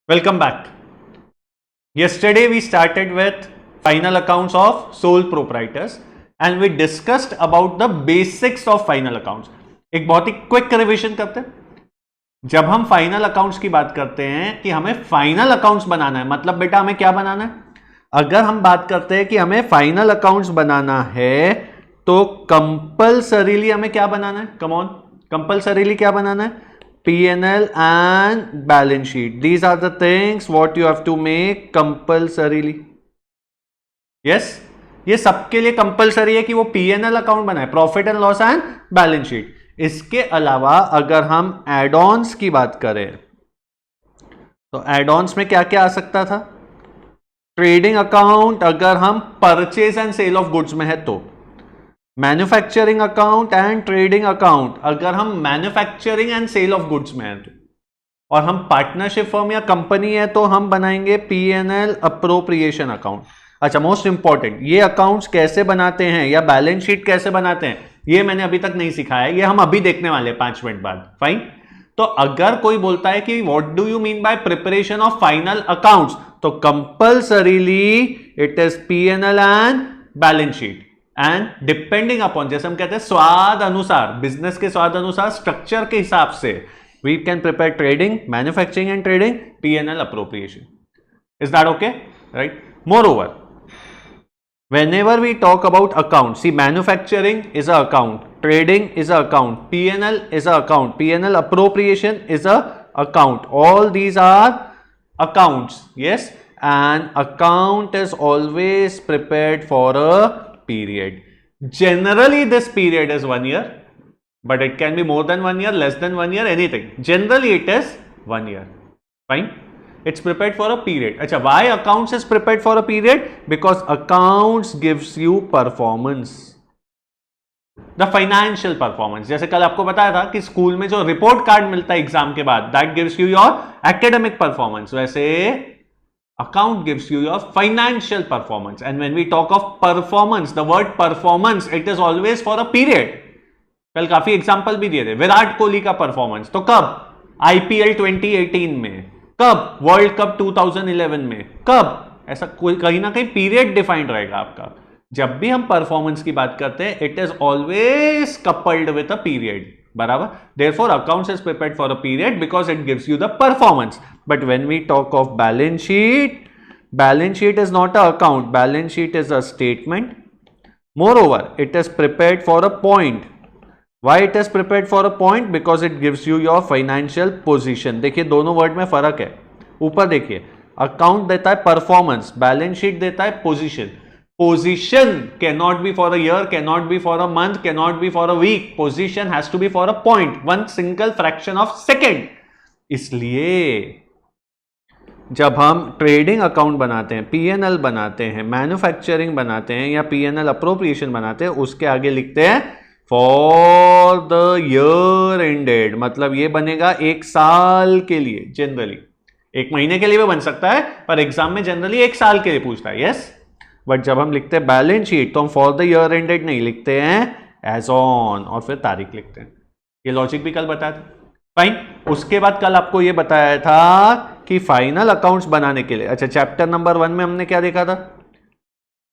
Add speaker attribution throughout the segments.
Speaker 1: Welcome back. Yesterday we started with final accounts of sole proprietors and we discussed about the basics of final accounts. एक बहुत ही quick revision करते हैं. जब हम final accounts की बात करते हैं कि हमें फाइनल अकाउंट्स बनाना है, मतलब बेटा हमें क्या बनाना है? अगर हम बात करते हैं कि हमें फाइनल अकाउंट्स बनाना है तो कंपल्सरीली हमें क्या बनाना है? कम ऑन, कंपल्सरीली क्या बनाना है? P&L and balance sheet. These are the things what you have to make compulsorily. Yes? ये सबके लिए कंपल्सरी है कि वो P&L अकाउंट बनाए, profit and loss and balance sheet. इसके अलावा अगर हम एड ऑन्स की बात करें तो एड ऑन्स में क्या क्या आ सकता था? ट्रेडिंग अकाउंट अगर हम purchase and sale of goods में है तो, manufacturing account and trading account अगर हम manufacturing and sale of goods में है तो, और हम पार्टनरशिप फर्म या कंपनी है तो हम बनाएंगे P&L अप्रोप्रिएशन अकाउंट. अच्छा, मोस्ट इंपॉर्टेंट, ये अकाउंट्स कैसे बनाते हैं या बैलेंस शीट कैसे बनाते हैं ये मैंने अभी तक नहीं सिखाया, ये हम अभी देखने वाले हैं 5 मिनट बाद. फाइन. तो अगर कोई बोलता है कि what do you mean by preparation of final accounts, तो compulsorily it is P&L and balance sheet. And depending upon, जैसे हम कहते हैं स्वाद अनुसार, बिजनेस के स्वाद अनुसार, स्ट्रक्चर के हिसाब से we can prepare trading, manufacturing and trading, P&L appropriation. Is that okay? Right. Moreover, whenever we talk about accounts, see, manufacturing is a account, trading is a account, P&L is a account, P&L appropriation is a account. All these are accounts. Yes, and account is always prepared for a period. Generally this period is 1 year, but it can be more than 1 year, less than 1 year, anything. Generally it is 1 year. Fine. It's prepared for a period. अच्छा, why accounts is prepared for a period? Because accounts gives you performance, the financial performance. जैसे कल आपको बताया था कि school में जो report card मिलता है एग्जाम के बाद, that gives you your academic performance. वैसे account gives you your financial performance. And when we talk of performance, the word performance, it is always for a period. कल काफी example भी दिए थे. विराट कोहली का परफॉर्मेंस तो कब? IPL 2018 में. कब? वर्ल्ड कप 2011 में. कब? ऐसा कोई कहीं ना कहीं पीरियड डिफाइंड रहेगा आपका. जब भी हम परफॉर्मेंस की बात करते हैं, it is always coupled with a period. बराबर. Therefore accounts is prepared for a period because it gives you the performance. But when we talk of balance sheet is not a account. Balance sheet is a statement. Moreover, it is prepared for a point. Why it is prepared for a point? Because it gives you your financial position. देखिए दोनों word में फर्क है. ऊपर देखिए, account देता है performance, balance sheet देता है position. Position can not be for a year, can not be for a month, can not be for a week. Position has to be for a point, one single fraction of second. इसलिए जब हम trading account बनाते हैं, P&L बनाते हैं, manufacturing बनाते हैं या P&L अप्रोप्रिएशन बनाते हैं, उसके आगे लिखते हैं फॉर द ईयर एंडेड. मतलब ये बनेगा 1 साल के लिए. जनरली 1 महीने के लिए भी बन सकता है, पर एग्जाम में जनरली 1 साल के लिए पूछता है. यस. बट जब हम लिखते हैं बैलेंस शीट तो हम फॉर द ईयर एंडेड नहीं लिखते हैं, एज ऑन, और फिर तारीख लिखते हैं. ये लॉजिक भी कल बताया था. फाइन. उसके बाद कल आपको ये बताया था कि फाइनल अकाउंट्स बनाने के लिए, अच्छा, चैप्टर नंबर 1 में हमने क्या देखा था?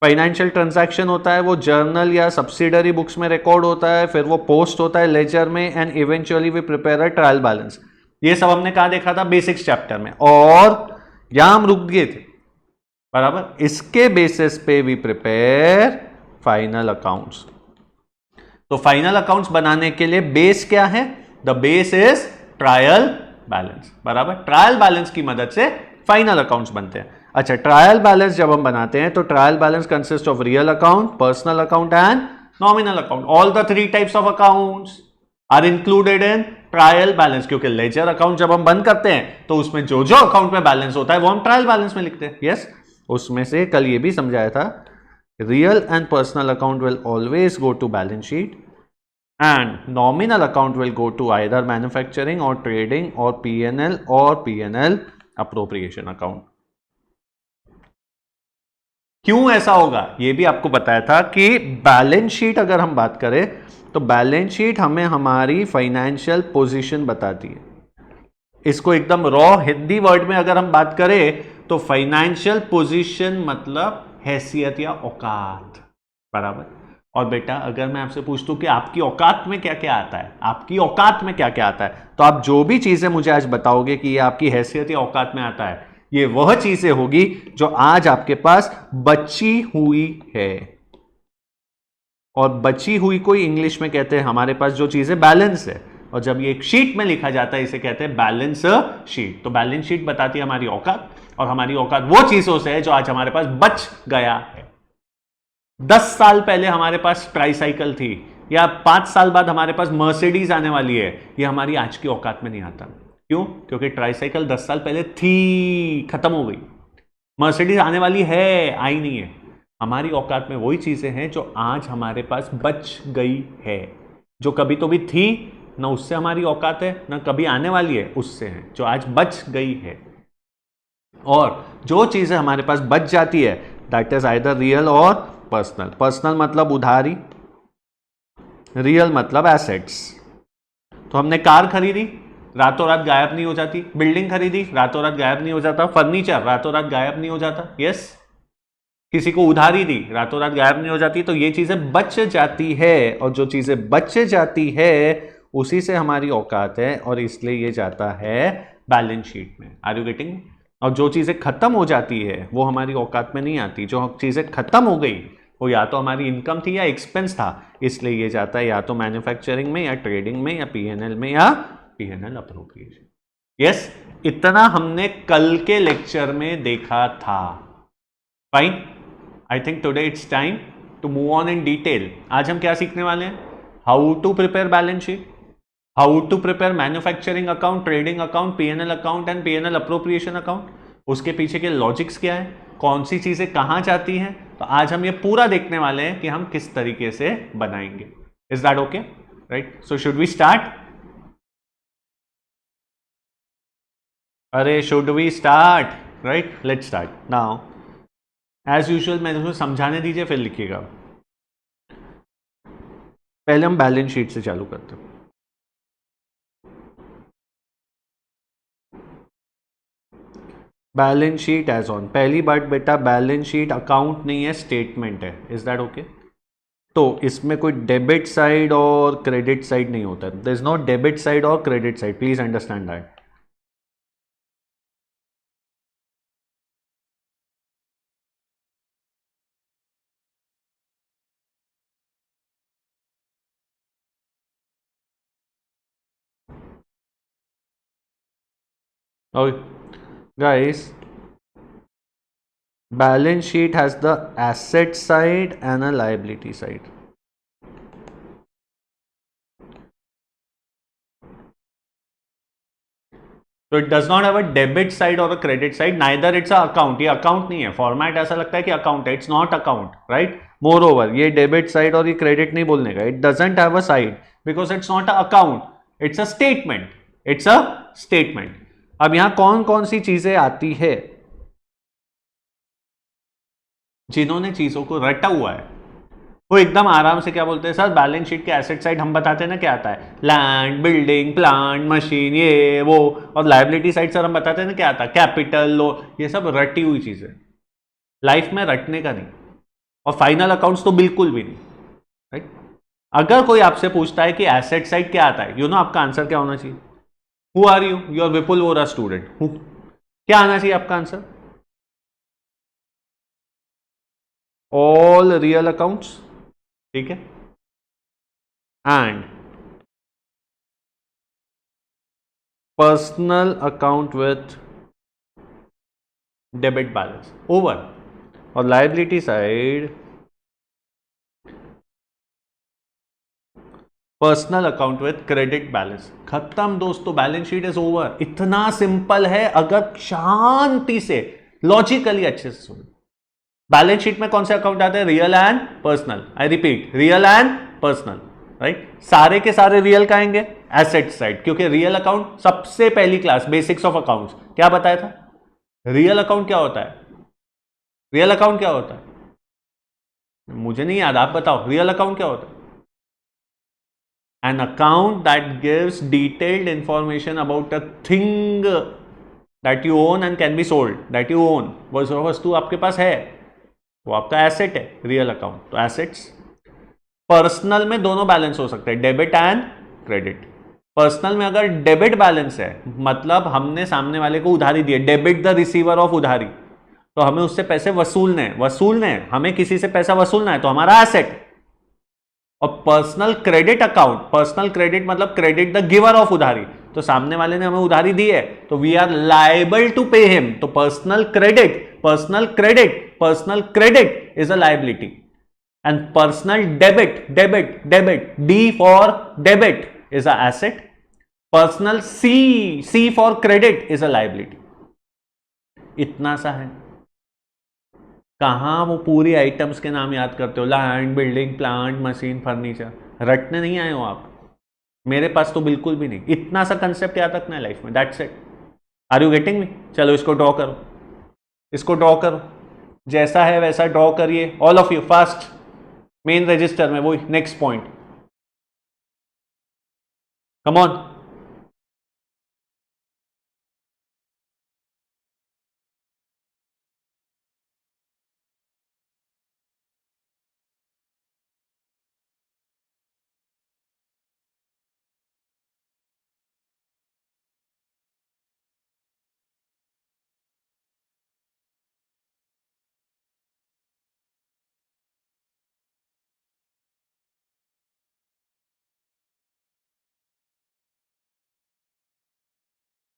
Speaker 1: फाइनेंशियल ट्रांजैक्शन होता है, वो जर्नल या सब्सिडरी बुक्स में रिकॉर्ड होता है, फिर वो पोस्ट होता है लेजर में, and eventually we prepare a trial balance. ये सब हमने कहा देखा था बेसिक्स चैप्टर में, और यहां हम रुक गए थे. बराबर. इसके बेसिस पे वी प्रिपेयर फाइनल अकाउंट्स. तो फाइनल अकाउंट्स बनाने के लिए बेस क्या है? The base is trial balance. बराबर. ट्रायल बैलेंस की मदद से फाइनल अकाउंट्स बनते हैं. अच्छा, ट्रायल बैलेंस जब हम बनाते हैं तो trial balance consist of real account, personal account and nominal account. All the 3 types of accounts are included in trial balance. क्योंकि लेजर अकाउंट जब हम बंद करते हैं तो उसमें जो जो अकाउंट में बैलेंस होता है वो हम ट्रायल बैलेंस में लिखते हैं. यस. उसमें से कल ये भी समझाया था, real and personal account will always go to balance sheet and nominal account will go to either manufacturing और ट्रेडिंग और P&L अप्रोप्रिएशन अकाउंट. क्यों ऐसा होगा ये भी आपको बताया था कि बैलेंस शीट अगर हम बात करें तो बैलेंस शीट हमें हमारी फाइनेंशियल पोजीशन बताती है. इसको एकदम रॉ हिंदी वर्ड में अगर हम बात करें तो फाइनेंशियल पोजीशन मतलब हैसियत या औकात, बराबर। और बेटा अगर मैं आपसे पूछूं कि आपकी औकात में क्या क्या आता है, आपकी औकात में क्या क्या आता है, तो आप जो भी चीजें मुझे आज बताओगे कि ये आपकी हैसियत या औकात में आता है, ये वह चीजें होगी जो आज आपके पास बची हुई है। और बची हुई को इंग्लिश में कहते हैं हमारे पास जो चीजें बैलेंस है, और जब ये एक शीट में लिखा जाता है इसे कहते हैं बैलेंस शीट। तो बैलेंस शीट बताती है हमारी औकात, और हमारी औकात वो चीजों से है जो आज हमारे पास बच गया है। 10 साल पहले हमारे पास ट्राईसाइकिल थी, या 5 साल बाद हमारे पास मर्सिडीज आने वाली है, ये हमारी आज की औकात में नहीं आता। क्यों? क्योंकि ट्राईसाइकिल 10 साल पहले थी, खत्म हो गई। मर्सिडीज आने वाली है, आई नहीं है। हमारी औकात में वही चीजें हैं जो आज हमारे पास बच गई है, जो कभी तो भी थी ना, उससे हमारी औकात है, ना कभी आने वाली है उससे है, जो आज बच गई है। और जो चीजें हमारे पास बच जाती है दैट इज आइदर रियल और पर्सनल। पर्सनल मतलब उधारी, रियल मतलब एसेट्स। तो हमने कार खरीदी, रातों रात गायब नहीं हो जाती। बिल्डिंग खरीदी, रातों रात गायब नहीं हो जाता। फर्नीचर रातों रात गायब नहीं हो जाता। यस। किसी को उधारी दी, रातों रात गायब नहीं हो जाती। तो ये चीजें बच जाती है, और जो चीजें बच जाती है उसी से हमारी औकात है, और इसलिए ये जाता है बैलेंस शीट में। Are you getting? और जो चीजें खत्म हो जाती है वो हमारी औकात में नहीं आती। जो चीजें खत्म हो गई वो या तो हमारी इनकम थी या एक्सपेंस था, इसलिए ये जाता है या तो मैन्युफैक्चरिंग में, या ट्रेडिंग में, या पीएनएल में, या पीएनएल अप्रोप्रिएशन। यस, इतना हमने कल के लेक्चर में देखा था। Fine, I think today it's time to move on in detail. आज हम क्या सीखने वाले हैं? How to prepare balance sheet, how to prepare manufacturing account, trading account, PNL account and PNL appropriation account. उसके पीछे के लॉजिक्स क्या है, कौन सी चीजें कहां जाती हैं। तो आज हम ये पूरा देखने वाले हैं कि हम किस तरीके से बनाएंगे। Is that okay? Right, so should we start? अरे should we start? Right, let's start now. As usual मैं तुम्हें समझाने दीजिए, फिर लिखिएगा। पहले हम बैलेंस शीट से चालू करते हैं। बैलेंस शीट एज ऑन, पहली बात बेटा, बैलेंस शीट अकाउंट नहीं है, स्टेटमेंट है। Is that okay? तो इसमें कोई डेबिट साइड और क्रेडिट साइड नहीं होता है। There is no debit side और credit side, please understand that. Okay, guys, balance sheet has the asset side and a liability side. So it does not have a debit side or a credit side, neither it's a account. ये account नहीं है, format ऐसा लगता है कि account है, it's not account, right? Moreover, ये debit side और ये credit नहीं बोलने का, it doesn't have a side because it's not a account, it's a statement, it's a statement. अब यहां कौन कौन सी चीजें आती है? जिन्होंने चीजों को रटा हुआ है वो एकदम आराम से क्या बोलते हैं, सर बैलेंस शीट के एसेट साइड हम बताते हैं ना क्या आता है, लैंड, बिल्डिंग, प्लांट, मशीन, ये वो। और लायबिलिटी साइड सर हम बताते हैं ना क्या आता है, कैपिटल, लो। ये सब रटी हुई चीजें, लाइफ में रटने का नहीं, और फाइनल अकाउंट्स तो बिल्कुल भी नहीं, राइट? अगर कोई आपसे पूछता है कि एसेट साइड क्या आता है, आपका आंसर क्या होना चाहिए? Who are you? You are Vipul Vora student. क्या आना चाहिए आपका आंसर? ऑल रियल अकाउंट्स, ठीक है, and personal account with debit balance over, और liability side personal account with credit balance. खत्म दोस्तों, बैलेंस शीट इज ओवर। इतना सिंपल है, अगर शांति से लॉजिकली अच्छे से सुनो। बैलेंस शीट में कौन से अकाउंट आते हैं? Real and personal. I repeat, real and personal, right? सारे के सारे रियल का आएंगे, एसेट साइड, क्योंकि रियल अकाउंट सबसे पहली क्लास बेसिक्स ऑफ अकाउंट्स क्या बताया था? रियल अकाउंट क्या होता है? रियल अकाउंट क्या होता है? मुझे नहीं याद, आप बताओ, रियल अकाउंट क्या होता है? An account that gives detailed information about a thing that you own and can be sold. That you own, वो जो वस्तु आपके पास है वो आपका एसेट है, रियल अकाउंट. तो एसेट्स. पर्सनल में दोनों बैलेंस हो सकते हैं, डेबिट एंड क्रेडिट. पर्सनल में अगर डेबिट बैलेंस है, मतलब हमने सामने वाले को उधारी दी है, डेबिट द रिसीवर ऑफ उधारी, तो हमें उससे पैसे वसूलने हैं, हमें किसी से पैसा वसूलना है, तो हमारा एसेट. और personal credit account, personal credit मतलब क्रेडिट द गिवर ऑफ उधारी, तो सामने वाले ने हमें उधारी दी है तो we are liable to pay him. तो personal credit is a liability. And personal debit D for debit is a asset. Personal C for credit is a liability. इतना सा है. कहां वो पूरी आइटम्स के नाम याद करते हो, land, building, plant, machine, furniture, रटने नहीं आए हो आप. मेरे पास तो बिल्कुल भी नहीं. इतना सा कंसेप्ट याद रखना है लाइफ में, that's it. Are you getting me? चलो इसको ड्रॉ करो, इसको ड्रॉ करो, जैसा है वैसा ड्रॉ करिए, all of you fast. Main register में वही नेक्स्ट पॉइंट, कम ऑन.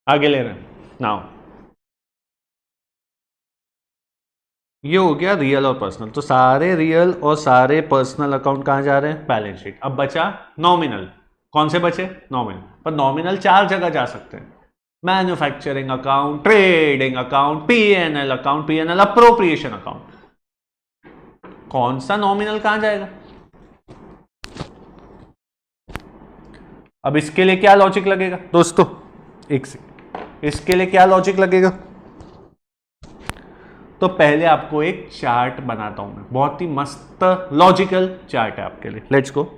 Speaker 1: आगे ले रहे हैं नाउ. ये हो गया रियल और पर्सनल. तो सारे रियल और सारे पर्सनल अकाउंट कहां जा रहे हैं? Balance sheet. अब बचा नॉमिनल. कौन से बचे? नॉमिनल. पर नॉमिनल 4 जगह जा सकते हैं. Manufacturing account, trading account, PNL account, PNL appropriation account. कौन सा नॉमिनल कहां जाएगा? अब इसके लिए क्या लॉजिक लगेगा दोस्तों? एक से इसके लिए क्या लॉजिक लगेगा? तो पहले आपको एक चार्ट बनाता हूं मैं, बहुत ही मस्त लॉजिकल चार्ट है आपके लिए. Let's go.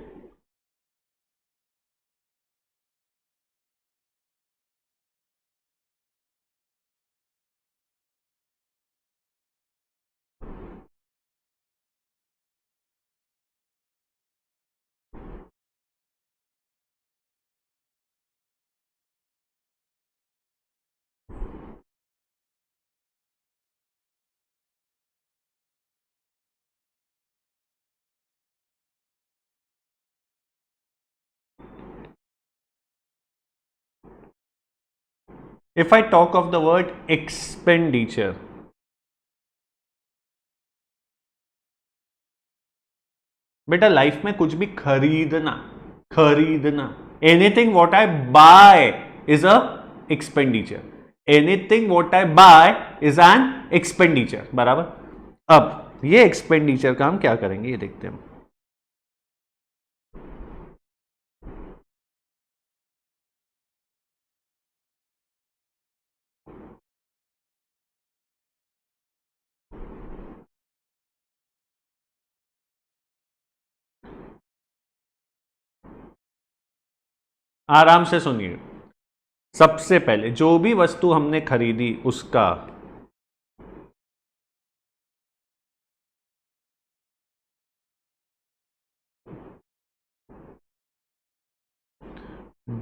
Speaker 1: If I talk of the word expenditure, बेटा लाइफ में कुछ भी खरीदना, anything what I buy is a expenditure. Anything what I buy is an expenditure. बराबर. अब ये एक्सपेंडिचर का हम क्या करेंगे ये देखते हैं. आराम से सुनिए. सबसे पहले जो भी वस्तु हमने खरीदी उसका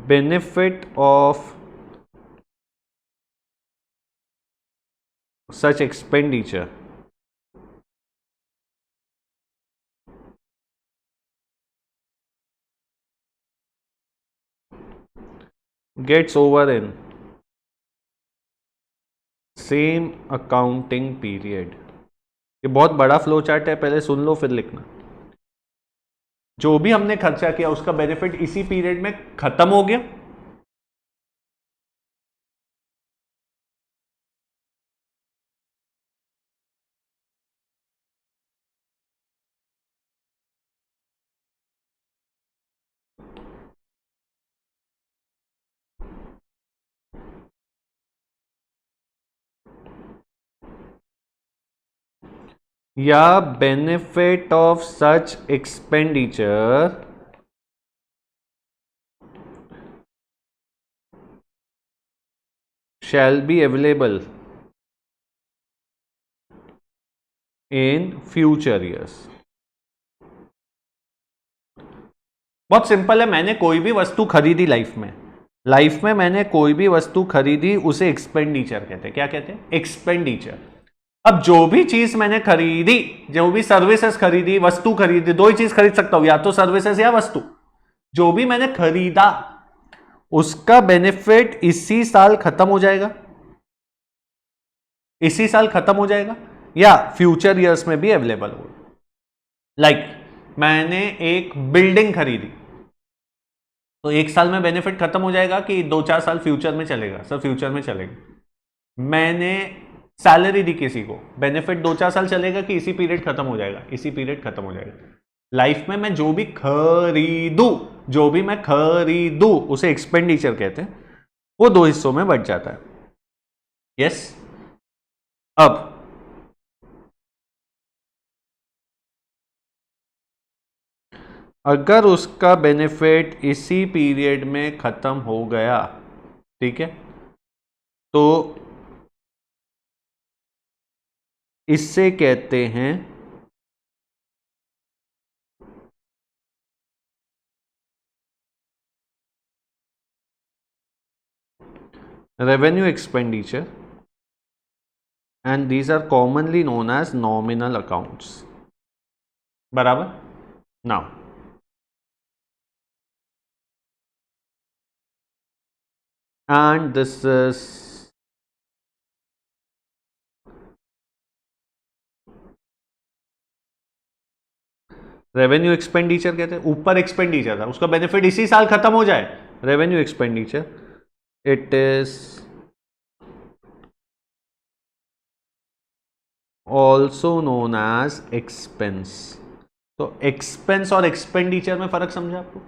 Speaker 1: benefit of such expenditure gets over in same accounting period. ये बहुत बड़ा फ्लो चार्ट है, पहले सुन लो फिर लिखना. जो भी हमने खर्चा किया उसका बेनिफिट इसी पीरियड में खत्म हो गया. या benefit of such expenditure shall be available in future years. बहुत सिंपल है, मैंने कोई भी वस्तु खरीदी लाइफ में मैंने कोई भी वस्तु खरीदी, उसे एक्सपेंडिचर कहते हैं. क्या कहते हैं? एक्सपेंडिचर. अब जो भी चीज मैंने खरीदी, जो भी सर्विसेज खरीदी, वस्तु खरीदी, दो ही चीज खरीद सकता हूं, या तो सर्विसेज या वस्तु. जो भी मैंने खरीदा उसका बेनिफिट इसी साल खत्म हो जाएगा, इसी साल खत्म हो जाएगा, या फ्यूचर ईयर्स में भी अवेलेबल होगा. लाइक मैंने एक बिल्डिंग खरीदी, तो एक साल में बेनिफिट खत्म हो जाएगा कि 2-4 साल फ्यूचर में चलेगा? सर फ्यूचर में चलेगा. मैंने सैलरी दी किसी को, बेनिफिट 2-4 साल चलेगा कि इसी पीरियड खत्म हो जाएगा? इसी पीरियड खत्म हो जाएगा. लाइफ में मैं जो भी खरीदू उसे एक्सपेंडिचर कहते हैं. वो दो हिस्सों में बट जाता है. यस. अब अगर उसका बेनिफिट इसी पीरियड में खत्म हो गया, ठीक है, तो इससे कहते हैं revenue expenditure, and these are commonly known as nominal accounts. बराबर. Now and this is revenue expenditure कहते हैं. ऊपर एक्सपेंडिचर था, उसका बेनिफिट इसी साल खत्म हो जाए, revenue expenditure. It is also known as expense. तो एक्सपेंस और एक्सपेंडिचर में फर्क समझा आपको?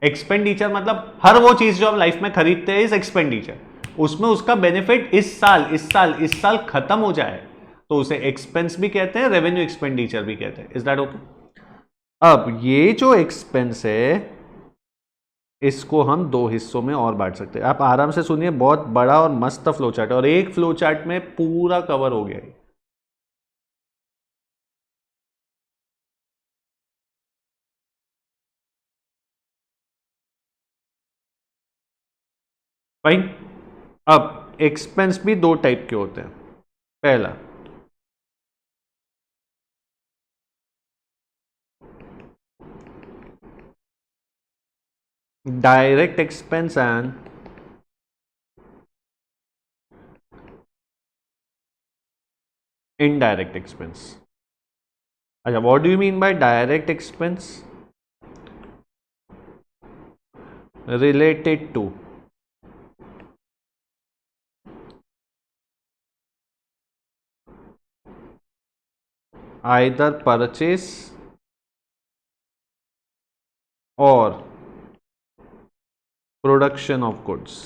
Speaker 1: एक्सपेंडिचर मतलब हर वो चीज जो हम लाइफ में खरीदते हैं इज एक्सपेंडिचर, उसमें उसका बेनिफिट इस साल खत्म हो जाए तो उसे एक्सपेंस भी कहते हैं, रेवेन्यू एक्सपेंडिचर भी कहते हैं. Is that okay? अब ये जो एक्सपेंस है इसको हम दो हिस्सों में और बांट सकते हैं. आप आराम से सुनिए, बहुत बड़ा और मस्त फ्लो चार्ट है, और एक फ्लो चार्ट में पूरा कवर हो गया है. भाई अब एक्सपेंस भी दो टाइप के होते हैं. पहला direct expense and indirect expense. अच्छा, what do you mean by direct expense? Related to either purchase और प्रोडक्शन ऑफ गुड्स.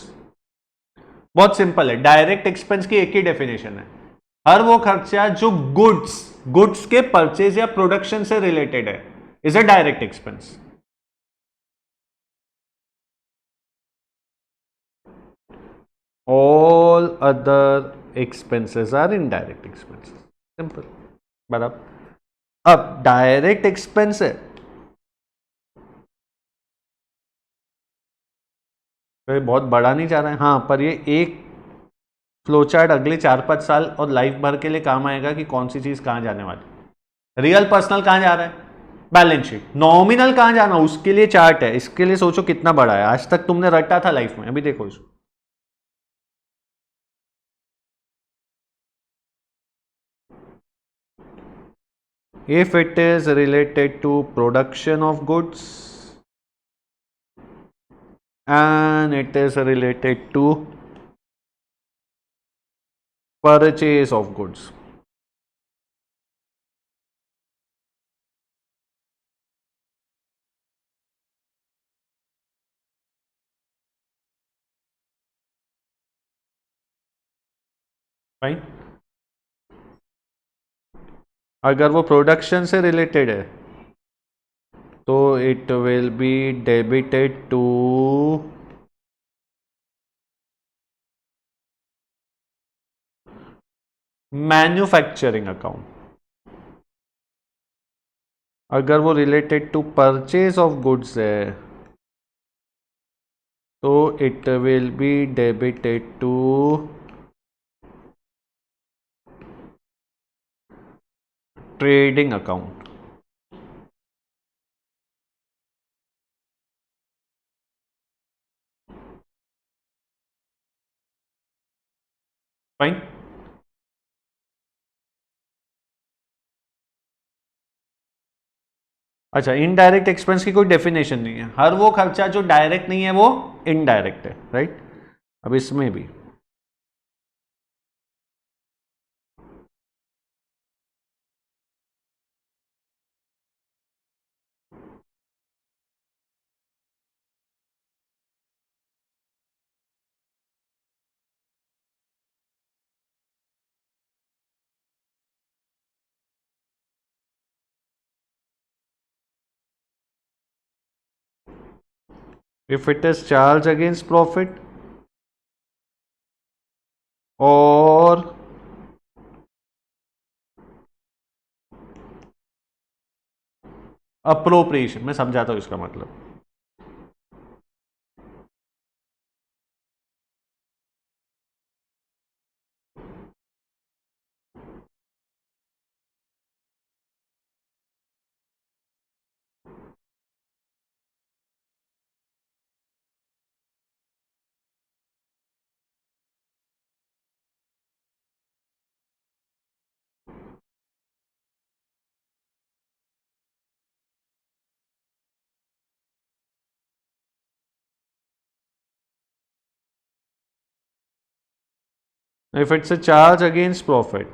Speaker 1: बहुत सिंपल है. डायरेक्ट एक्सपेंस की एक ही डेफिनेशन है, हर वो खर्चा जो गुड्स के परचेज या प्रोडक्शन से रिलेटेड है is a direct expense. All other expenses are indirect expenses. Simple. बराबर. अब डायरेक्ट एक्सपेंस है तो बहुत बड़ा नहीं जा रहा है, हाँ, पर ये एक फ्लोचार्ट अगले 4-5 साल और लाइफ भर के लिए काम आएगा कि कौन सी चीज कहां जाने वाली. रियल पर्सनल कहां जा रहा है? Balance sheet. नॉमिनल कहां जाना, उसके लिए चार्ट है. इसके लिए सोचो कितना बड़ा है. आज तक तुमने रटा था लाइफ में, अभी देखो इसको. If it is related to production of goods and it is related to purchase of goods. Right? अगर वो प्रोडक्शन से रिलेटेड है तो it will be debited to manufacturing account, अगर वो related to purchase of goods है तो it will be debited to trading account. Fine. अच्छा, इनडायरेक्ट एक्सपेंस की कोई डेफिनेशन नहीं है. हर वो खर्चा जो डायरेक्ट नहीं है वो इनडायरेक्ट है, राइट. अब इसमें भी if it is charged against profit or appropriation, मैं समझाता हूं इसका मतलब. If it's a charge against profit,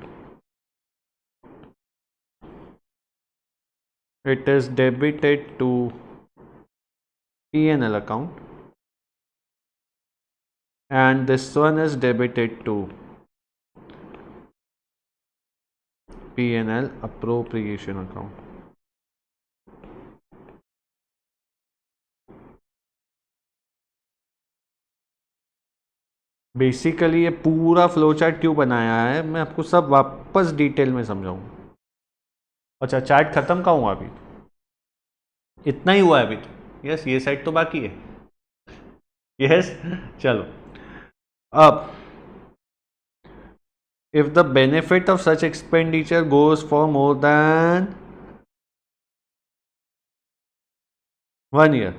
Speaker 1: it is debited to P&L account, and this one is debited to P&L appropriation account. Basically ये पूरा फ्लो चार्ट क्यों बनाया है, मैं आपको सब वापस डिटेल में समझाऊंगा. अच्छा, चार्ट खत्म का हुआ अभी, इतना ही हुआ है अभी तो. यस, ये साइड तो बाकी है. यस, चलो. अब if the benefit of such expenditure goes for more than 1 year,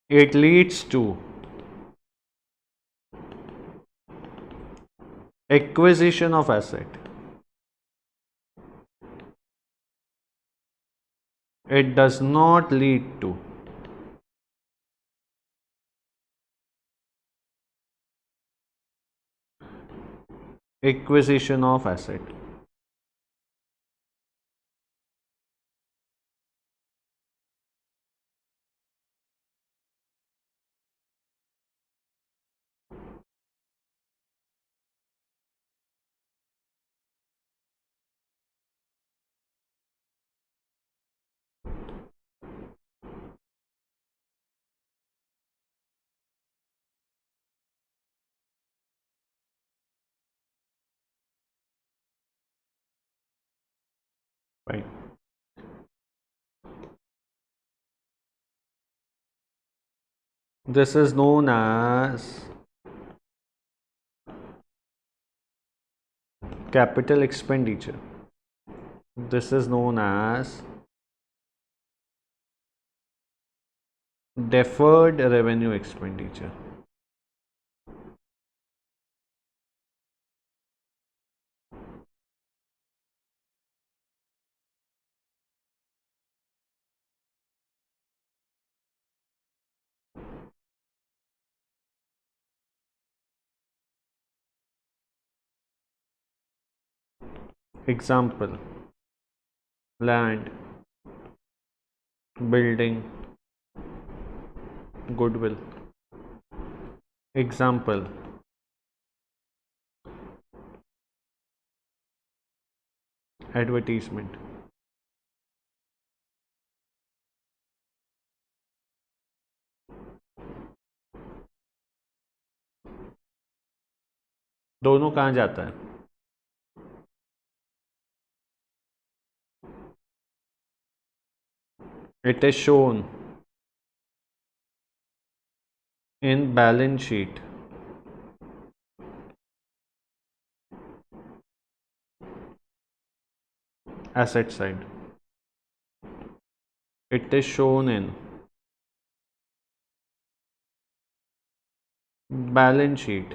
Speaker 1: it leads to acquisition of asset. It does not lead to acquisition of asset. Right. This is known as capital expenditure. This is known as deferred revenue expenditure. Example land, building, goodwill. Example advertisement. दोनों कहाँ जाता है? It is shown in balance sheet asset side. It is shown in balance sheet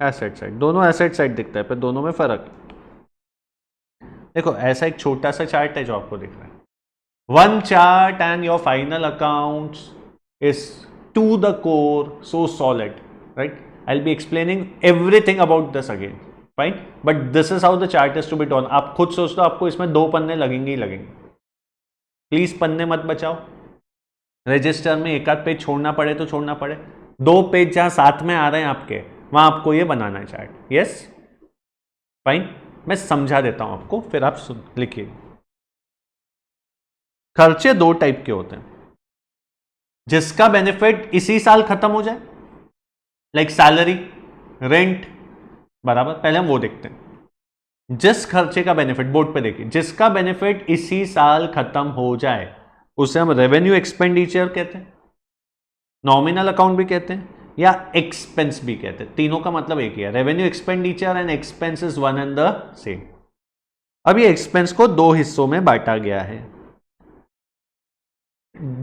Speaker 1: asset side. दोनों asset side दिखता है, पर दोनों में फर्क। देखो ऐसा एक छोटा सा चार्ट है जो आपको दिख रहा है, one chart and your final accounts is to the core so solid, right? I will be explaining everything about this again, fine, but this is how the chart is to be done. आप खुद सोच लो, आपको इसमें 2 पन्ने लगेंगे ही लगेंगे। Please पन्ने मत बचाओ, रजिस्टर में एक आध पेज छोड़ना पड़े तो छोड़ना पड़े, 2 पेज जहां साथ में आ रहे हैं आपके, वहां आपको ये बनाना है चार्ट। यस, फाइन, मैं समझा देता हूं आपको, फिर आप सुन लिखिए। खर्चे 2 टाइप के होते हैं, जिसका बेनिफिट इसी साल खत्म हो जाए, लाइक सैलरी, रेंट, बराबर। पहले हम वो देखते हैं। जिस खर्चे का बेनिफिट, बोर्ड पे देखिए, जिसका बेनिफिट इसी साल खत्म हो जाए उसे हम रेवेन्यू एक्सपेंडिचर कहते हैं, नॉमिनल अकाउंट भी कहते हैं, या एक्सपेंस भी कहते हैं। तीनों का मतलब एक ही है, revenue expenditure and expense is one and the same. अब ये एक्सपेंस को 2 हिस्सों में बांटा गया है,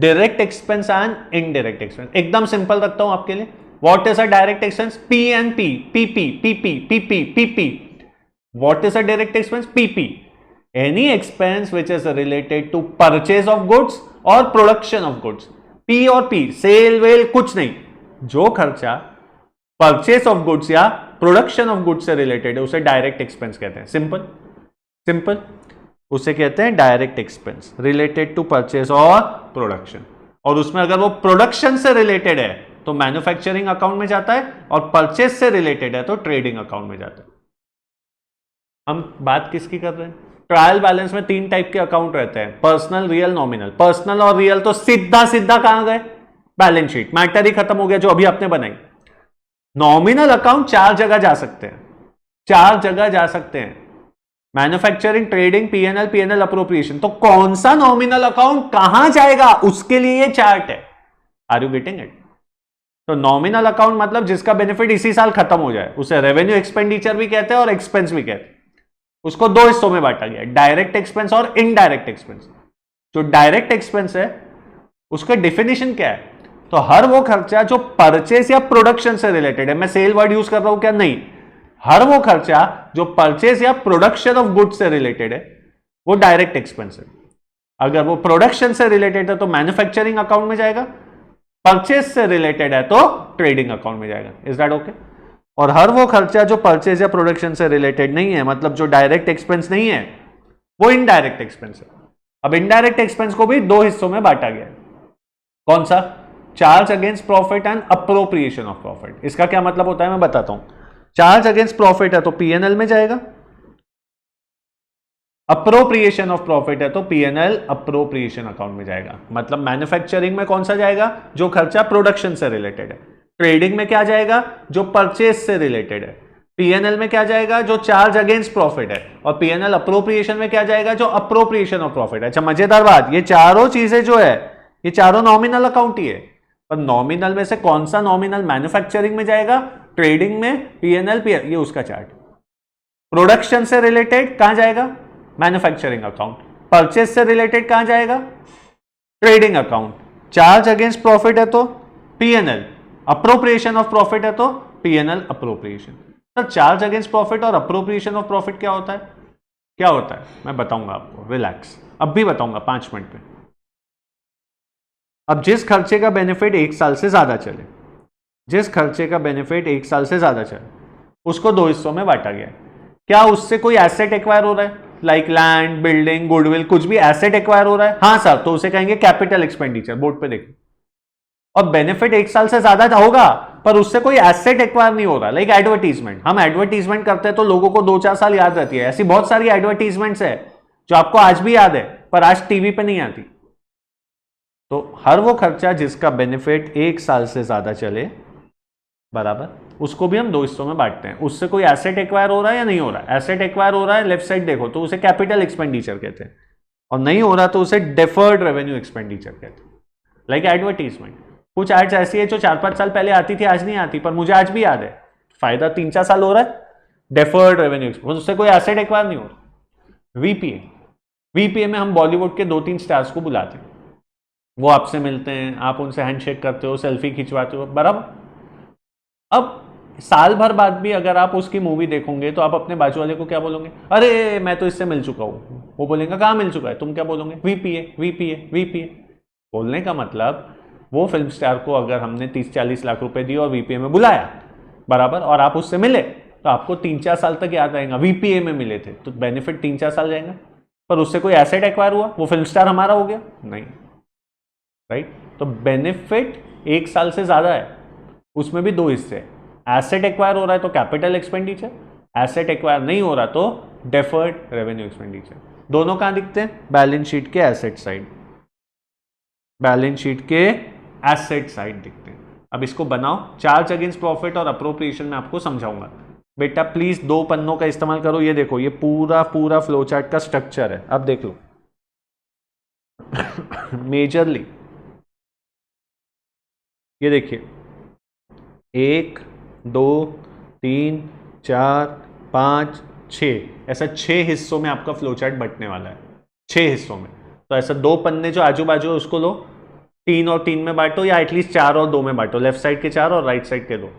Speaker 1: direct expense and indirect expense. एकदम सिंपल रखता हूं आपके लिए। What is a direct expense? P and P, PP, PP, PP, PP. What is a direct expense? PP, any expense which is related to purchase of goods और production of goods. P और P, sale वेल कुछ नहीं, जो खर्चा purchase of goods या production of goods से related है उसे डायरेक्ट एक्सपेंस कहते हैं। सिंपल सिंपल, उसे कहते हैं direct expense related to purchase और प्रोडक्शन। और उसमें अगर वो प्रोडक्शन से रिलेटेड है तो मैन्युफैक्चरिंग अकाउंट में जाता है, और परचेस से रिलेटेड है तो ट्रेडिंग अकाउंट में जाता है। हम बात किसकी कर रहे हैं? ट्रायल बैलेंस में 3 टाइप के अकाउंट रहते हैं, पर्सनल, रियल, नॉमिनल। पर्सनल और रियल तो सीधा सीधा कहां गए? बैलेंस शीट, मैटर ही खत्म हो गया जो अभी आपने बनाई। नॉमिनल अकाउंट 4 जगह जा सकते हैं, 4 जगह जा सकते हैं, manufacturing, trading, PNL, PNL appropriation. तो कौन सा नॉमिनल अकाउंट कहां जाएगा उसके लिए ये चार्ट है। Are you getting it? तो नॉमिनल अकाउंट मतलब जिसका बेनिफिट इसी साल खत्म हो जाए उसे रेवेन्यू एक्सपेंडिचर भी कहते हैं और एक्सपेंस भी कहते हैं। उसको 2 हिस्सों में बांटा गया, डायरेक्ट एक्सपेंस और इनडायरेक्ट एक्सपेंस। जो डायरेक्ट एक्सपेंस है उसका डिफिनेशन क्या है? तो हर वो खर्चा जो परचेस या प्रोडक्शन से रिलेटेड है, मैं सेल वर्ड यूज कर रहा हूं क्या? नहीं, हर वो खर्चा जो परचेस या प्रोडक्शन ऑफ गुड्स से रिलेटेड है वो डायरेक्ट एक्सपेंस है। अगर वो प्रोडक्शन से रिलेटेड है तो मैन्युफैक्चरिंग अकाउंट में जाएगा, परचेस से रिलेटेड है तो ट्रेडिंग अकाउंट में जाएगा। Is that okay? और हर वो खर्चा जो परचेज या प्रोडक्शन से रिलेटेड नहीं है, मतलब जो डायरेक्ट एक्सपेंस नहीं है, वो इनडायरेक्ट एक्सपेंस है। अब इनडायरेक्ट एक्सपेंस को भी 2 हिस्सों में बांटा गया है। कौन सा? Charge against profit and appropriation of profit. इसका क्या मतलब होता है मैं बताता हूं। चार्ज अगेंस्ट प्रॉफिट है तो पीएनएल में जाएगा, अप्रोप्रिएशन ऑफ प्रॉफिट है तो पीएनएल अप्रोप्रिएशन अकाउंट में जाएगा। मतलब मैन्युफैक्चरिंग में कौन सा जाएगा? जो खर्चा प्रोडक्शन से रिलेटेड है। ट्रेडिंग में क्या जाएगा? जो परचेज से रिलेटेड है। पीएनएल में क्या जाएगा? जो चार्ज अगेंस्ट प्रॉफिट है। और पीएनएल अप्रोप्रिएशन में क्या जाएगा? जो अप्रोप्रिएशन ऑफ प्रॉफिट है। अच्छा, मजेदार बात, ये चारों चीजें जो है ये चारों नॉमिनल अकाउंट ही है, पर नॉमिनल में से कौन सा नॉमिनल मैन्युफैक्चरिंग में जाएगा, ट्रेडिंग में, पीएनएल, ये उसका चार्ट। प्रोडक्शन से रिलेटेड कहां जाएगा? Manufacturing account. परचेज से रिलेटेड कहां जाएगा? Trading account. Charge against profit है तो पीएनएल, अप्रोप्रिएशन ऑफ प्रॉफिट है तो PNL appropriation. Sir charge against profit और अप्रोप्रिएशन ऑफ प्रॉफिट क्या होता है? क्या होता है मैं बताऊंगा आपको, रिलैक्स, अब भी बताऊंगा 5 मिनट में। अब जिस खर्चे का बेनिफिट 1 साल से ज्यादा चले, जिस खर्चे का बेनिफिट 1 साल से ज्यादा चले, उसको 2 हिस्सों में बांटा गया है। क्या उससे कोई एसेट एक्वायर हो रहा है, लाइक लैंड, बिल्डिंग, गुडविल, कुछ भी एसेट एक्वायर हो रहा है? हाँ सर, तो उसे कहेंगे कैपिटल एक्सपेंडिचर, बोर्ड पे देखिए। और बेनिफिट 1 साल से ज्यादा होगा, पर उससे कोई एसेट एक्वायर नहीं हो रहा। लाइक एडवर्टीजमेंट, हम एडवर्टीजमेंट करते हैं तो लोगों को 2-4 साल याद रहती है। ऐसी बहुत सारी एडवर्टीजमेंट्स है जो आपको आज भी याद है, पर आज टीवी पे नहीं आती। तो हर वो खर्चा जिसका बेनिफिट 1 साल से ज्यादा चले, बराबर, उसको भी हम 2 हिस्सों में बांटते हैं। उससे कोई एसेट एक्वायर हो रहा है या नहीं हो रहा है? एसेट एक्वायर हो रहा है, लेफ्ट साइड देखो, तो उसे कैपिटल एक्सपेंडिचर कहते हैं, और नहीं हो रहा तो उसे डेफर्ड रेवेन्यू एक्सपेंडिचर कहते हैं। लाइक एडवर्टीजमेंट, कुछ एड्स ऐसी है जो 4-5 साल पहले आती थी, आज नहीं आती, पर मुझे आज भी याद है, फायदा 3-4 साल हो रहा है, डेफर्ड रेवेन्यू एक्सपेंडिचर, उससे कोई एसेट एक्वायर नहीं हो रहा। वीपीए, वीपीए में हम बॉलीवुड के 2-3 स्टार्स को बुलाते हैं, वो आपसे मिलते हैं, आप उनसे हैंडशेक करते हो, सेल्फी खिंचवाते हो, बराबर। अब साल भर बाद भी अगर आप उसकी मूवी देखोगे तो आप अपने बाजू वाले को क्या बोलोगे? अरे मैं तो इससे मिल चुका हूं। वो बोलेगा कहां मिल चुका है? तुम क्या बोलोगे? VPA, VPA, VPA. बोलने का मतलब, वो फिल्म स्टार को अगर हमने 30-40 लाख रुपए दिए और वीपीए में बुलाया, बराबर, और आप उससे मिले, तो आपको 3-4 साल तक याद रहेगा वीपीए में मिले थे, तो बेनिफिट 3-4 साल जाएगा। पर उससे कोई एसेट एक्वायर हुआ? वो फिल्म स्टार हमारा हो गया? नहीं, राइट। तो बेनिफिट 1 साल से ज्यादा है, उसमें भी 2 हिस्से हैं। एसेट एक्वायर हो रहा है तो कैपिटल एक्सपेंडिचर, एसेट एक्वायर नहीं हो रहा तो डेफर्ड रेवेन्यू एक्सपेंडिचर। दोनों कहां दिखते हैं? बैलेंस शीट के एसेट साइड, बैलेंस शीट के एसेट साइड दिखते हैं। अब इसको बनाओ, चार्ज अगेंस्ट प्रॉफिट और अप्रोप्रिएशन में आपको समझाऊंगा। बेटा प्लीज 2 पन्नों का इस्तेमाल करो। ये देखो, ये पूरा पूरा फ्लो चार्ट का स्ट्रक्चर है, अब देख लो। मेजरली ये देखिए, 1, 2, 3, 4, 5, 6, ऐसा 6 हिस्सों में आपका फ्लो चार्ट बंटने वाला है, 6 हिस्सों में। तो ऐसा 2 पन्ने जो आजू बाजू है उसको लो, 3 और 3 में बांटो, या एटलीस्ट 4 और 2 में बांटो, लेफ्ट साइड के 4 और राइट साइड के 2।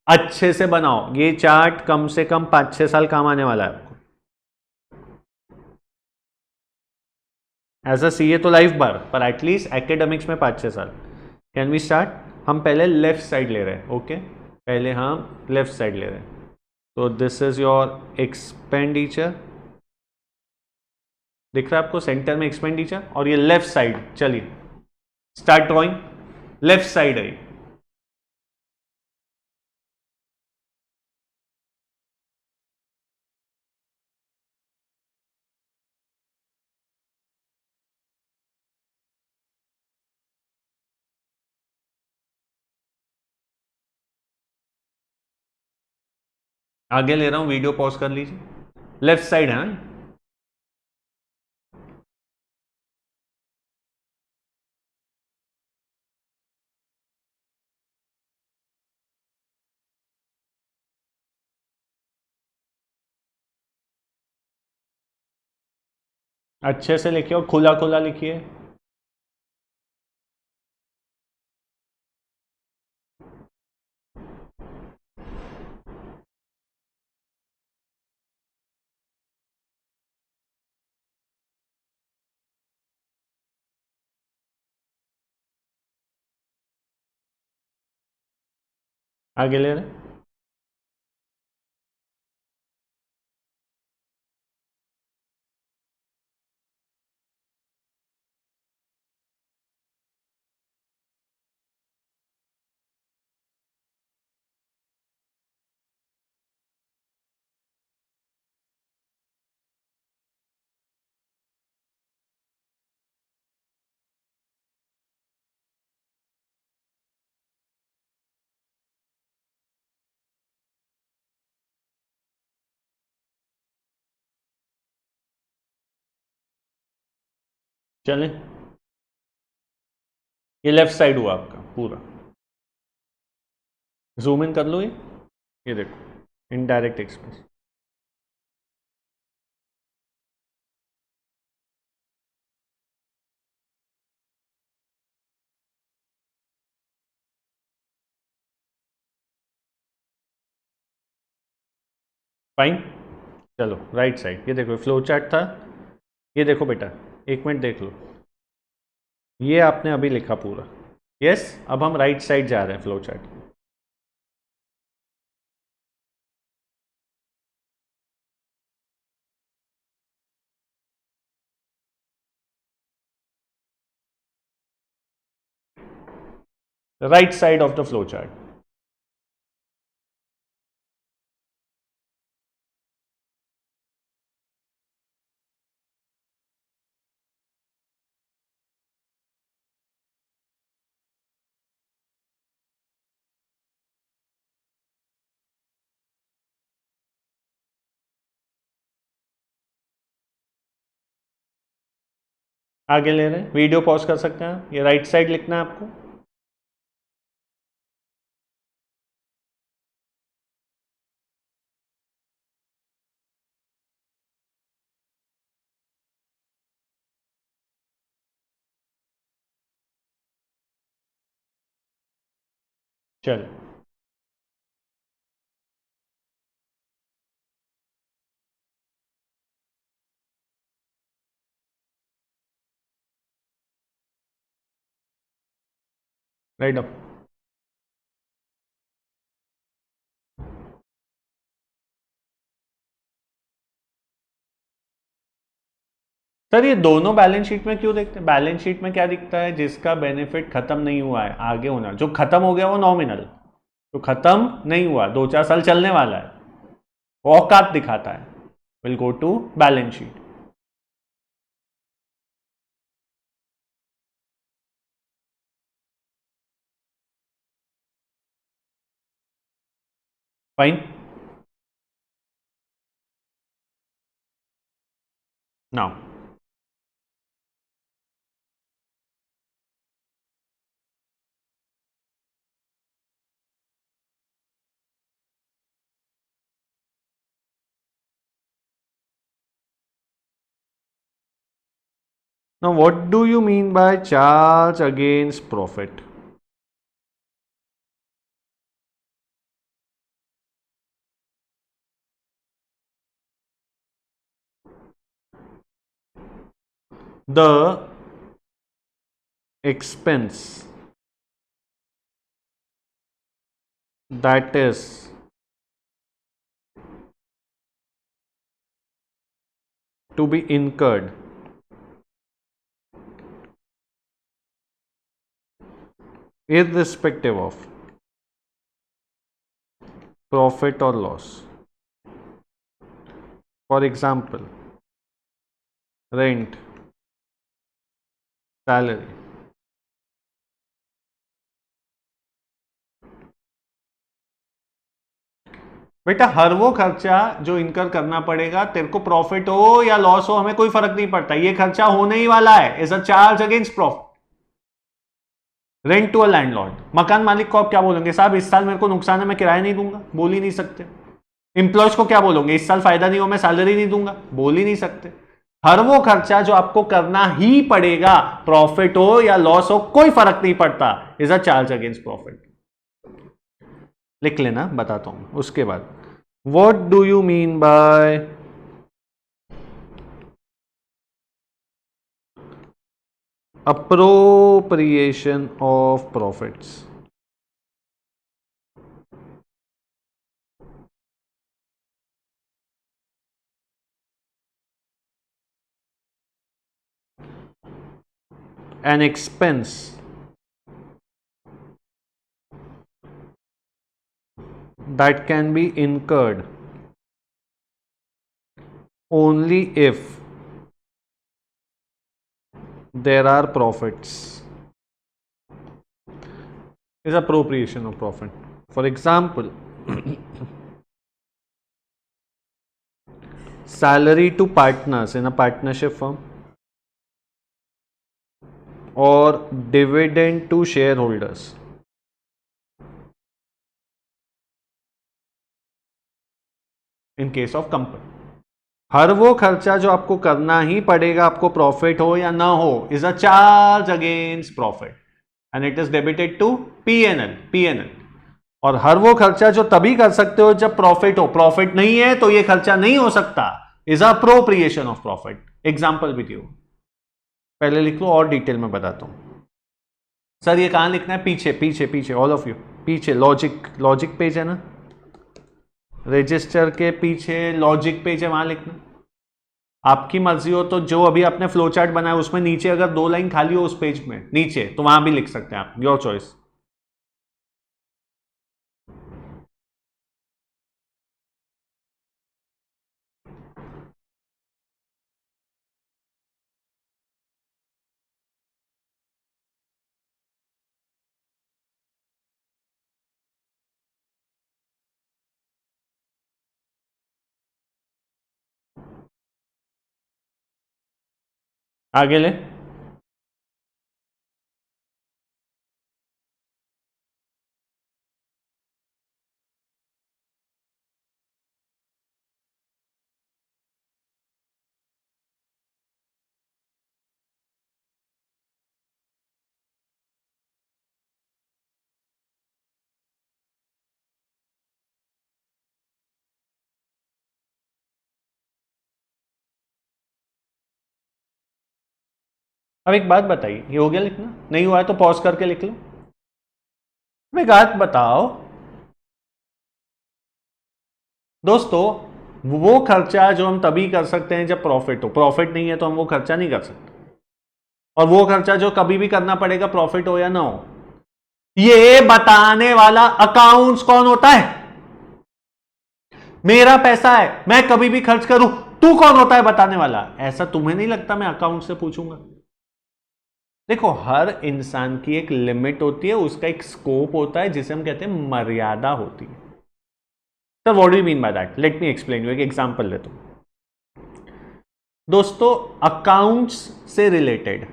Speaker 1: अच्छे से बनाओ, ये चार्ट कम से कम 5-6 साल काम आने वाला है आपको। एज अ सीए तो लाइफ भर, पर एटलीस्ट एकेडमिक्स में 5-6 साल। Can we start? हम पहले लेफ्ट साइड ले रहे हैं, ओके, पहले हम लेफ्ट साइड ले रहे हैं। तो दिस इज योर एक्सपेंडिचर, दिख रहा है आपको सेंटर में एक्सपेंडिचर, और ये लेफ्ट साइड। चलिए स्टार्ट ड्रॉइंग, लेफ्ट साइड है। आगे ले रहा हूं, वीडियो पॉज कर लीजिए। लेफ्ट साइड है ना? अच्छे से लिखिए और खुला खुला लिखिए। आगे ले रहे हैं। चलें, ये लेफ्ट साइड हुआ आपका पूरा। जूम इन कर लो, ये देखो, इनडायरेक्ट एक्सपेंस। फाइन। चलो राइट साइड, ये देखो फ्लो चार्ट था, ये देखो बेटा, 1 मिनट देख लो, ये आपने अभी लिखा पूरा। यस, अब हम राइट साइड जा रहे हैं flow chart. Right side of the flow chart. आगे ले रहे हैं, वीडियो पॉज कर सकते हैं, ये राइट साइड लिखना है आपको. चलो, राइट अप. सर ये दोनों बैलेंस शीट में क्यों देखते हैं? बैलेंस शीट में क्या दिखता है? जिसका बेनिफिट खत्म नहीं हुआ है, आगे होना. जो खत्म हो गया वो नॉमिनल, जो खत्म नहीं हुआ 2-4 साल चलने वाला है, वो औकात दिखाता है. Will go to balance sheet. Fine. Now now what do you mean by charge against profit? The expense that is to be incurred irrespective of profit or loss. For example, rent, salary. बेटा हर वो खर्चा जो इनकर करना पड़ेगा, तेरे को profit हो या लॉस हो हमें कोई फर्क नहीं पड़ता, ये खर्चा होने ही वाला है. Is a charge against profit. Rent to a landlord, मकान मालिक को आप क्या बोलेंगे? साहब इस साल मेरे को नुकसान है, मैं किराया नहीं दूंगा. बोल ही नहीं सकते. एम्प्लॉयज को क्या बोलोगे? इस साल फायदा नहीं हो, मैं सैलरी नहीं दूंगा. बोल ही नहीं सकते. हर वो खर्चा जो आपको करना ही पड़ेगा, प्रॉफिट हो या लॉस हो कोई फर्क नहीं पड़ता, is a charge against profit. लिख लेना, बताता हूं उसके बाद. What do you mean bye appropriation of profits? An expense that can be incurred only if there are profits is appropriation of profit. For example, salary to partners in a partnership firm or dividend to shareholders in case of company. हर वो खर्चा जो आपको करना ही पड़ेगा, आपको profit हो या ना हो, is a charge against profit and it is debited to PNL. और हर वो खर्चा जो तभी कर सकते हो जब प्रॉफिट हो. प्रॉफिट नहीं है तो ये खर्चा नहीं हो सकता. Is appropriation of profit. Example भी दियो, पहले लिख लो और डिटेल में बताता हूं. सर ये कहां लिखना है? पीछे पीछे पीछे, ऑल ऑफ यू पीछे. लॉजिक पेज है ना, रजिस्टर के पीछे लॉजिक पेज है, वहां लिखना. आपकी मर्जी हो तो जो अभी आपने फ्लो चार्ट बनाया उसमें नीचे अगर 2 लाइन खाली हो उस पेज में नीचे, तो वहां भी लिख सकते हैं आप, योर चॉइस. आगे ले। अब एक बात बताइए, ये हो गया लिखना? नहीं हुआ है तो पॉज करके लिख लो। अब एक बात बताओ दोस्तों, वो खर्चा जो हम तभी कर सकते हैं जब प्रॉफिट हो, प्रॉफिट नहीं है तो हम वो खर्चा नहीं कर सकते। और वो खर्चा जो कभी भी करना पड़ेगा, प्रॉफिट हो या ना हो, ये बताने वाला अकाउंट्स कौन होता है? मेरा पैसा है, मैं कभी भी खर्च करूं, तू कौन होता है बताने वाला? ऐसा तुम्हें नहीं लगता मैं अकाउंट से पूछूंगा? देखो, हर इंसान की एक लिमिट होती है, उसका एक स्कोप होता है जिसे हम कहते हैं मर्यादा होती है। Sir what do you mean by that? Let me explain you. एक एग्जांपल लेता हूं दोस्तों, अकाउंट्स से रिलेटेड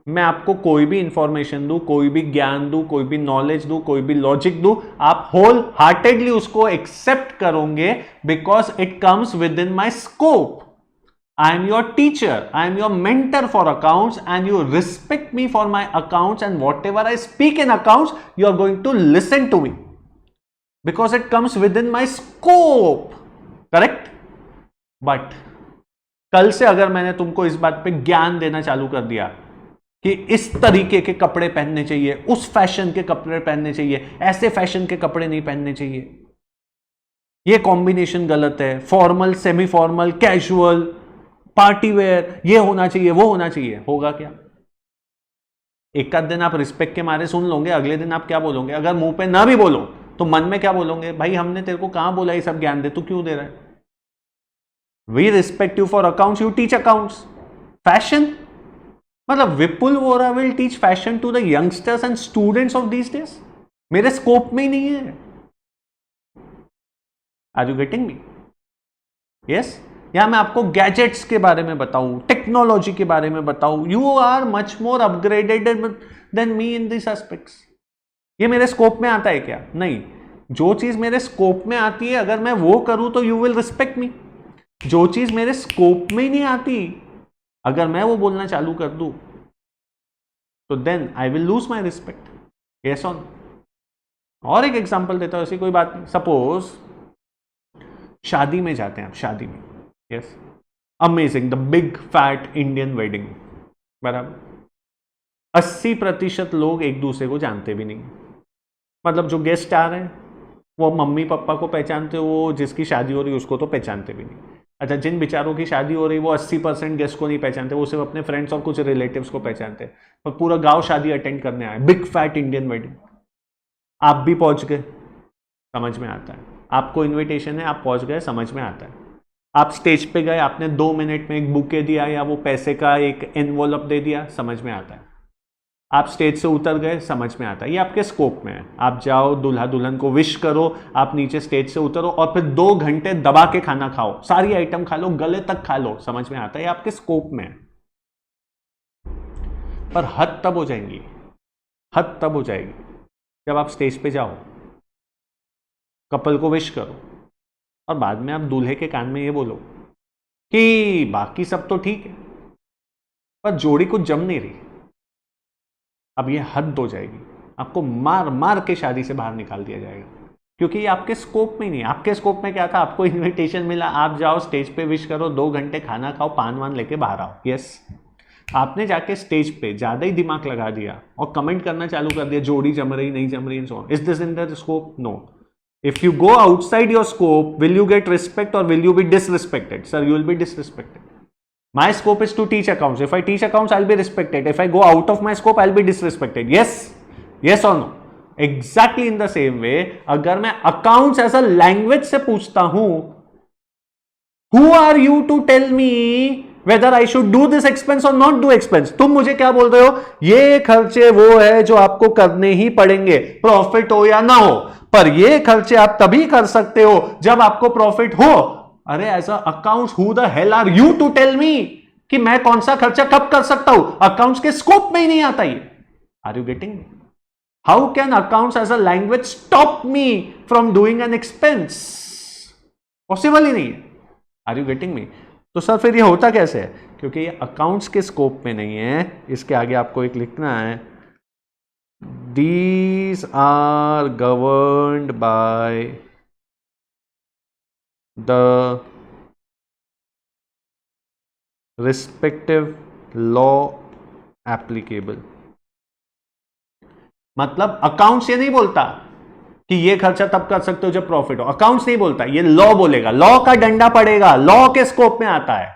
Speaker 1: मैं आपको कोई भी इंफॉर्मेशन दूं, कोई भी ज्ञान दूं, कोई भी नॉलेज दूं, कोई भी लॉजिक दूं, आप होल हार्टेडली उसको एक्सेप्ट करोगे because it comes with in my scope. I am your teacher, I am your mentor for accounts, and you respect me for my accounts, and whatever I speak in accounts, you are going to listen to me because it comes within my scope. Correct? But कल से अगर मैंने तुमको इस बात पे ज्ञान देना चालू कर दिया कि इस तरीके के कपड़े पहनने चाहिए, उस फैशन के कपड़े पहनने चाहिए, ऐसे फैशन के कपड़े नहीं पहनने चाहिए, ये कॉम्बिनेशन गलत है, formal, semi formal, casual, party wear, ये होना चाहिए, वो होना चाहिए, होगा क्या? एक आध दिन आप रिस्पेक्ट के मारे सुन लोगे, अगले दिन आप क्या बोलोगे? अगर मुंह पे ना भी बोलो तो मन में क्या बोलोगे? भाई हमने तेरे को कहां बोला ये सब ज्ञान दे, तू क्यों दे रहा है? We respect you for accounts, you teach accounts. Fashion मतलब Vipul Vora will teach fashion to the youngsters and students of these days. मेरे स्कोप में ही नहीं है. Are you getting me? Yes. यहां मैं आपको गैजेट्स के बारे में बताऊं, टेक्नोलॉजी के बारे में बताऊं. You are much more upgraded than me in this aspects. ये मेरे स्कोप में आता है क्या? नहीं. जो चीज मेरे स्कोप में आती है अगर मैं वो करूं तो यू विल रिस्पेक्ट मी. जो चीज मेरे स्कोप में ही नहीं आती, अगर मैं वो बोलना चालू कर दूं तो then I will lose my respect. Yes on. और एक एग्जांपल देता हूं, ऐसी कोई बात नहीं. सपोज शादी में जाते हैं आप, शादी में. Yes, amazing, the big fat Indian wedding. बराबर. 80% लोग एक दूसरे को जानते भी नहीं. मतलब जो गेस्ट आ रहे हैं वो मम्मी पापा को पहचानते, वो जिसकी शादी हो रही है उसको तो पहचानते भी नहीं. अच्छा, जिन बेचारों की शादी हो रही है वो 80% गेस्ट को नहीं पहचानते, वो सिर्फ अपने फ्रेंड्स और कुछ रिलेटिव्स को पहचानते हैं. पर पूरा गांव शादी अटेंड करने आए, बिग फैट इंडियन वेडिंग. आप भी पहुंच गए, समझ में आता है. आपको इन्विटेशन है, आप पहुंच गए, समझ में आता है. आप स्टेज पे गए, आपने 2 मिनट में एक बुके दिया या वो पैसे का एक एनवलप दे दिया, समझ में आता है. आप स्टेज से उतर गए, समझ में आता है. ये आपके स्कोप में है. आप जाओ, दूल्हा दुल्हन को विश करो, आप नीचे स्टेज से उतरो और फिर 2 घंटे दबा के खाना खाओ, सारी आइटम खा लो, गले तक खा लो, समझ में आता है. ये आपके स्कोप में है. पर हद तब हो जाएंगी, हद तब हो जाएगी जब आप स्टेज पे जाओ, कपल को विश करो और बाद में आप दूल्हे के कान में ये बोलो कि बाकी सब तो ठीक है पर जोड़ी कुछ जम नहीं रही. अब ये हद हो जाएगी. आपको मार मार के शादी से बाहर निकाल दिया जाएगा, क्योंकि ये आपके स्कोप में नहीं है. आपके स्कोप में क्या था? आपको इनविटेशन मिला, आप जाओ स्टेज पे विश करो, 2 घंटे खाना खाओ, पान वान लेके बाहर आओ. यस, आपने जाके स्टेज पे ज्यादा ही दिमाग लगा दिया और कमेंट करना चालू कर दिया, जोड़ी जम रही नहीं जम रही. Is this in the scope? No. If you go outside your scope, will you get respect or will you be disrespected? Sir, you will be disrespected. My scope is to teach accounts. If I teach accounts, I'll be respected. If I go out of my scope, I'll be disrespected. Yes? Yes or no? Exactly in the same way, अगर मैं accounts as a language से पूछता हूं, who are you to tell me whether I should do this expense or not do expense? तुम मुझे क्या बोल रहे हो? ये खर्चे वो है जो आपको करने ही पड़ेंगे, प्रॉफिट हो या ना हो. पर ये खर्चे आप तभी कर सकते हो जब आपको प्रॉफिट हो. अरे as a accounts, who the hell are you to tell me कि मैं कौन सा खर्चा कब कर सकता हूं, अकाउंट्स के स्कोप में ही नहीं आता ये। Are you getting? How can accounts as a language stop me from doing an expense? Possible ही नहीं है। Are you getting me? तो सर फिर ये होता कैसे है? क्योंकि ये अकाउंट्स के स्कोप में नहीं है। इसके आगे आपको एक लिखना है, these are governed by the respective law applicable। मतलब अकाउंट्स ये नहीं बोलता कि ये खर्चा तब कर सकते हो जब प्रॉफिट हो, अकाउंट्स नहीं बोलता, ये लॉ बोलेगा, लॉ का डंडा पड़ेगा, लॉ के स्कोप में आता है।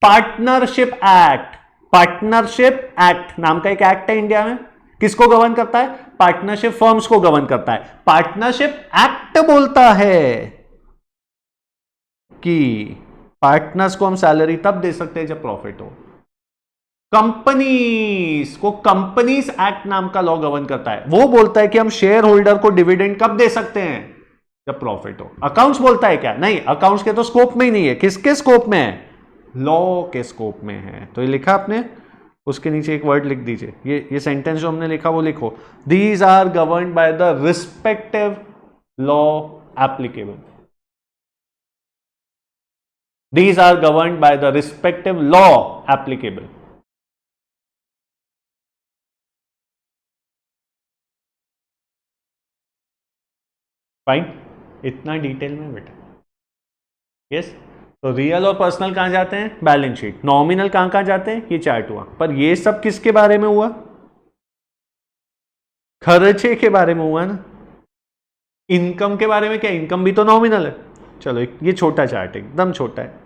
Speaker 1: पार्टनरशिप एक्ट, पार्टनरशिप एक्ट नाम का एक एक्ट है इंडिया में, किसको गवर्न करता है? पार्टनरशिप फर्म्स को गवर्न करता है। पार्टनरशिप एक्ट बोलता है कि पार्टनर्स को हम सैलरी तब दे सकते हैं जब प्रॉफिट हो। कंपनीज को कंपनीज एक्ट नाम का लॉ गवर्न करता है, वो बोलता है कि हम शेयर होल्डर को डिविडेंड कब दे सकते हैं? जब प्रॉफिट हो। अकाउंट्स बोलता है क्या? नहीं, अकाउंट्स के तो स्कोप में ही नहीं है। किसके स्कोप में है? लॉ के स्कोप में है। तो ये लिखा आपने, उसके नीचे एक वर्ड लिख दीजिए, ये सेंटेंस जो हमने लिखा वो लिखो, these are governed by the respective law applicable. These are governed by the respective law applicable। Fine, इतना डिटेल में बेटा। यस, तो रियल और पर्सनल कहां जाते हैं? Balance sheet. नॉमिनल कहां कहां जाते हैं? ये चार्ट हुआ। पर ये सब किसके बारे में हुआ? खर्चे के बारे में हुआ ना। इनकम के बारे में क्या? इनकम भी तो नॉमिनल है। चलो ये छोटा चार्ट है, एकदम छोटा है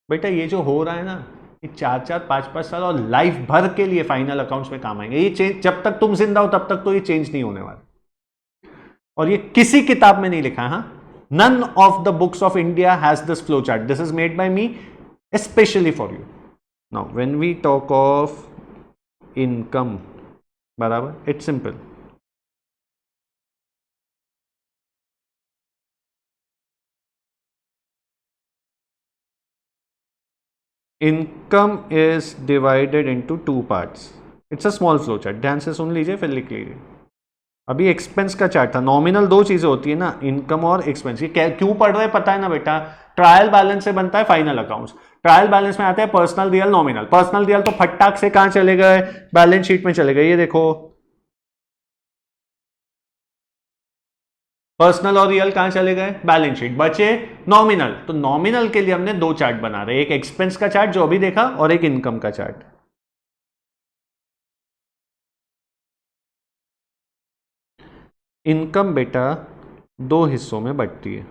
Speaker 1: बेटा। ये जो हो रहा है ना, ये 4-4, 5-5 साल और लाइफ भर के लिए फाइनल अकाउंट्स में काम आएंगे। ये चेंज जब तक तुम जिंदा हो तब तक तो ये चेंज नहीं होने वाला। और ये किसी किताब में नहीं लिखा है। None of the books of India has this flow chart. This is made by me specially for you. Now when we talk of income, बराबर, it's simple. Income is divided into 2 parts. It's a small flow chart, ध्यान से सुन लीजिए फिर लिख लीजिए। अभी expense का chart था। नॉमिनल दो चीजें होती है ना, इनकम और एक्सपेंस। ये क्यों पढ़ रहे हैं पता है ना बेटा? ट्रायल बैलेंस से बनता है फाइनल अकाउंट्स। ट्रायल बैलेंस में आते हैं personal real nominal. Personal real तो फटाक से कहां चले गए? बैलेंस शीट में चले गए। ये देखो, पर्सनल और रियल कहां चले गए? Balance sheet. बचे नॉमिनल। तो नॉमिनल के लिए हमने दो चार्ट बना रहे, एक एक्सपेंस का चार्ट जो अभी देखा और एक इनकम का चार्ट। इनकम बेटा दो हिस्सों में बंटती है,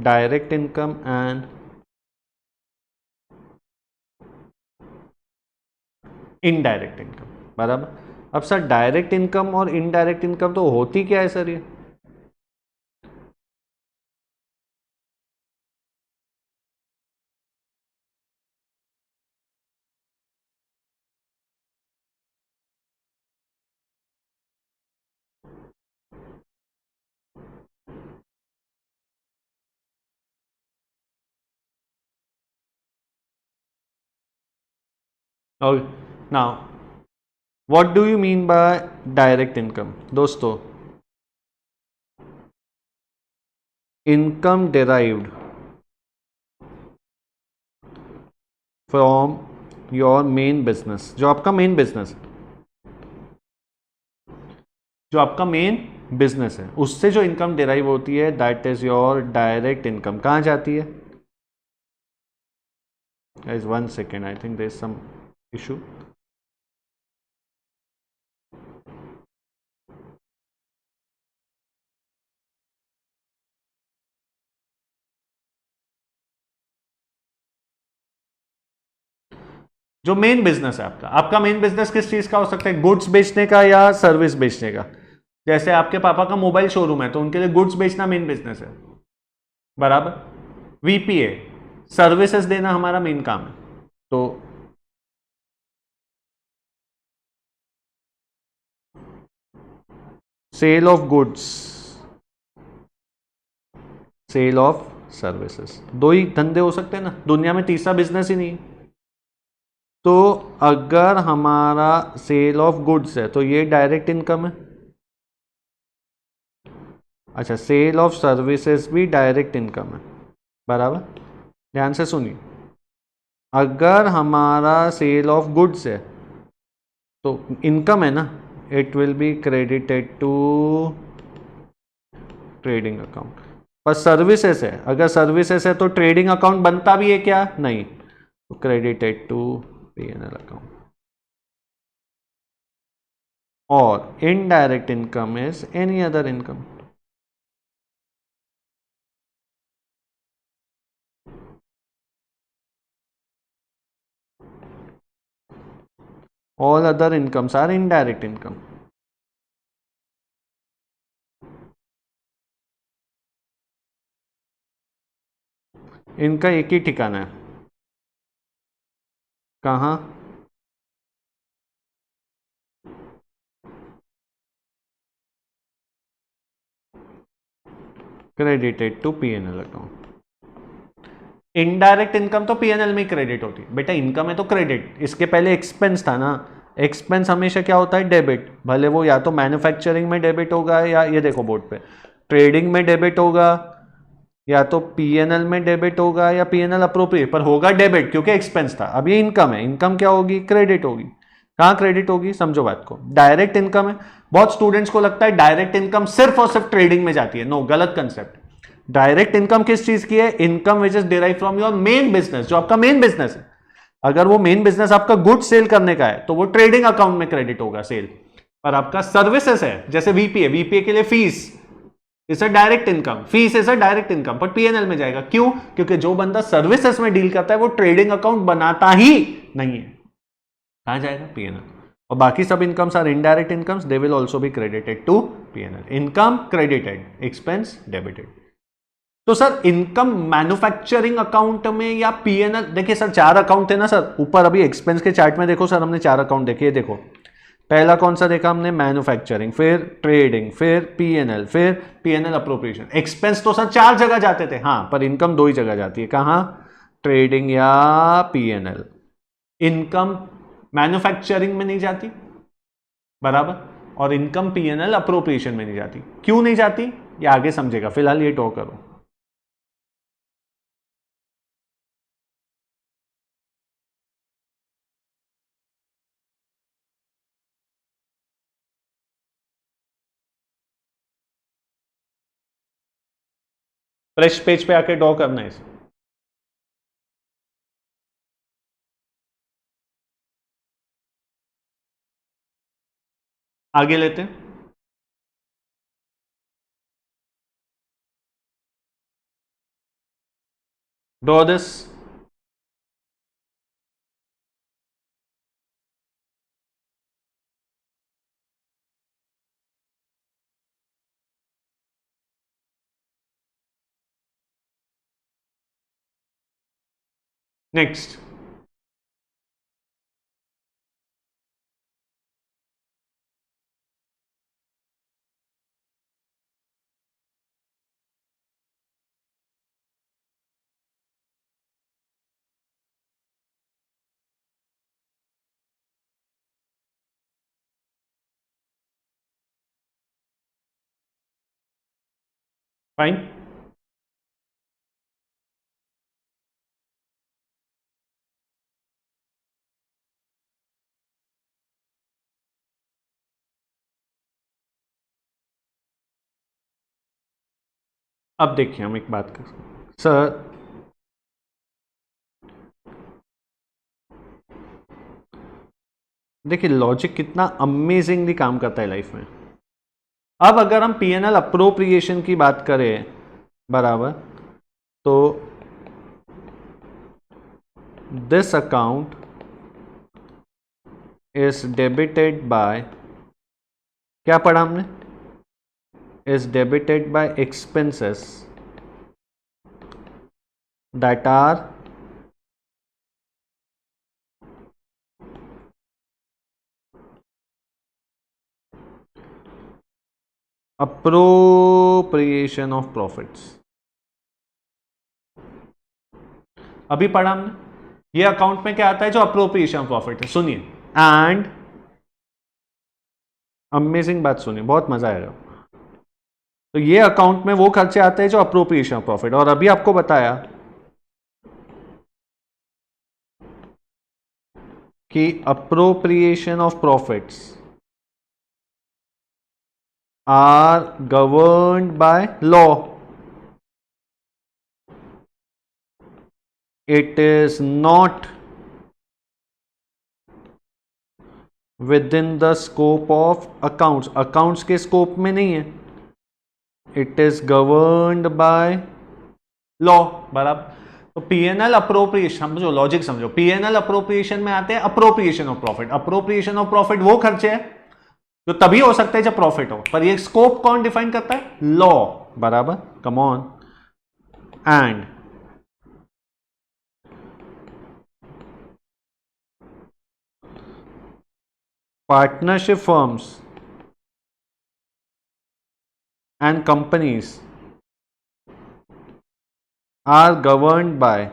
Speaker 1: direct income and indirect income, बराबर। अब सर डायरेक्ट इनकम और इनडायरेक्ट इनकम तो होती क्या है सर? ये और now what do you mean by direct income? दोस्तों, income derived from your main business. जो आपका मेन बिजनेस है, जो आपका मेन बिजनेस है, उससे जो इनकम डिराइव होती है, that is your direct income. कहां जाती है? Guys, 1 second, I think there is some issue। जो मेन बिजनेस है आपका, आपका मेन बिजनेस किस चीज का हो सकता है? गुड्स बेचने का या सर्विस बेचने का। जैसे आपके पापा का मोबाइल शोरूम है तो उनके लिए गुड्स बेचना मेन बिजनेस है, बराबर। वीपीए, सर्विसेज देना हमारा मेन काम है। तो sale of goods sale of services. दो ही धंधे हो सकते हैं ना, दुनिया में तीसरा बिजनेस ही नहीं है। तो अगर हमारा सेल ऑफ गुड्स है तो ये डायरेक्ट इनकम है। अच्छा, सेल ऑफ सर्विसेज भी डायरेक्ट इनकम है, बराबर। ध्यान से सुनिए, अगर हमारा सेल ऑफ गुड्स है तो इनकम है ना, it will be credited to trading account. पर सर्विसेज है, अगर सर्विसेज है तो ट्रेडिंग अकाउंट बनता भी है क्या? नहीं, तो क्रेडिटेड टू P&L अकाउंट। और indirect income is any other income. All other incomes are indirect income. इनका एक ही ठिकाना है, कहाँ? Credited to P&L account. Indirect income तो P&L में क्रेडिट होती है बेटा, इनकम है तो क्रेडिट। इसके पहले एक्सपेंस था ना, एक्सपेंस हमेशा क्या होता है? डेबिट। भले वो या तो मैन्युफैक्चरिंग में डेबिट होगा, या ये देखो बोर्ड पे, ट्रेडिंग में डेबिट होगा, या तो P&L में डेबिट होगा, या P&L अप्रोप्रिएट, पर होगा डेबिट क्योंकि एक्सपेंस था। अब ये इनकम है, इनकम क्या होगी? क्रेडिट होगी। कहां क्रेडिट होगी? समझो बात को, डायरेक्ट इनकम है। बहुत स्टूडेंट्स को लगता है डायरेक्ट इनकम सिर्फ और सिर्फ ट्रेडिंग में जाती है। नो, गलत कंसेप्ट। डायरेक्ट इनकम किस चीज की है? Income which is derive from your main business, जो आपका मेन बिजनेस है। अगर वो मेन बिजनेस आपका गुड सेल करने का है तो वो ट्रेडिंग अकाउंट में क्रेडिट होगा, सेल। पर आपका सर्विसेज है, जैसे वीपीए, वीपीए के लिए fees is a direct income, fees is a direct income, पर P&L में जाएगा। क्यों? क्योंकि जो बंदा सर्विसेज में डील करता है वो ट्रेडिंग अकाउंट बनाता ही नहीं है। कहां जाएगा? P&L। और बाकी सब incomes are indirect incomes, they will also be credited to P&L। Income credited, expense debited. तो सर इनकम मैन्युफैक्चरिंग अकाउंट में या P&L, देखिए सर चार अकाउंट थे ना सर ऊपर, अभी एक्सपेंस के चार्ट में देखो सर, हमने चार अकाउंट देखे। देखो पहला कौन सा देखा हमने? मैन्युफैक्चरिंग, फिर ट्रेडिंग, फिर P&L, फिर P&L अप्रोप्रिएशन। एक्सपेंस तो सर चार जगह जाते थे, हाँ, पर इनकम दो ही जगह जाती है। कहां? ट्रेडिंग या P&L। इनकम मैन्युफैक्चरिंग में नहीं जाती, बराबर, और इनकम P&L अप्रोप्रिएशन में नहीं जाती। क्यों नहीं जाती ये आगे समझेगा, फिलहाल ये ड्रॉ करो। फ्रेश पेज पे आके ड्रॉ करना है इसे। आगे लेते हैं। Draw this. नेक्स्ट। फाइन। अब देखिए हम एक बात कर सर, देखिए लॉजिक कितना अमेजिंगली काम करता है लाइफ में। अब अगर हम P&L अप्रोप्रिएशन की बात करें, बराबर, तो this account is debited by, क्या पढ़ा हमने? Is debited by expenses that are appropriation of profits। अभी पढ़ा हमने। ये अकाउंट में क्या आता है? जो अप्रोप्रिएशन ऑफ प्रॉफिट है। सुनिए, एंड अमेजिंग बात सुनिए, बहुत मजा आएगा। तो ये अकाउंट में वो खर्चे आते हैं जो अप्रोप्रिएशन ऑफ प्रॉफिट, और अभी आपको बताया कि appropriation of profits are governed by law. It is not within the scope of accounts, accounts के स्कोप में नहीं है। It is governed by law, बराबर। तो पीएनएल अप्रोप्रिएशन, समझो लॉजिक समझो, पीएनएल अप्रोप्रिएशन में आते हैं appropriation of profit. Appropriation of profit वो खर्चे हैं जो तभी हो सकते हैं जब प्रॉफिट हो, पर ये स्कोप कौन डिफाइन करता है? लॉ, बराबर। Come on. And partnership firms and companies are governed by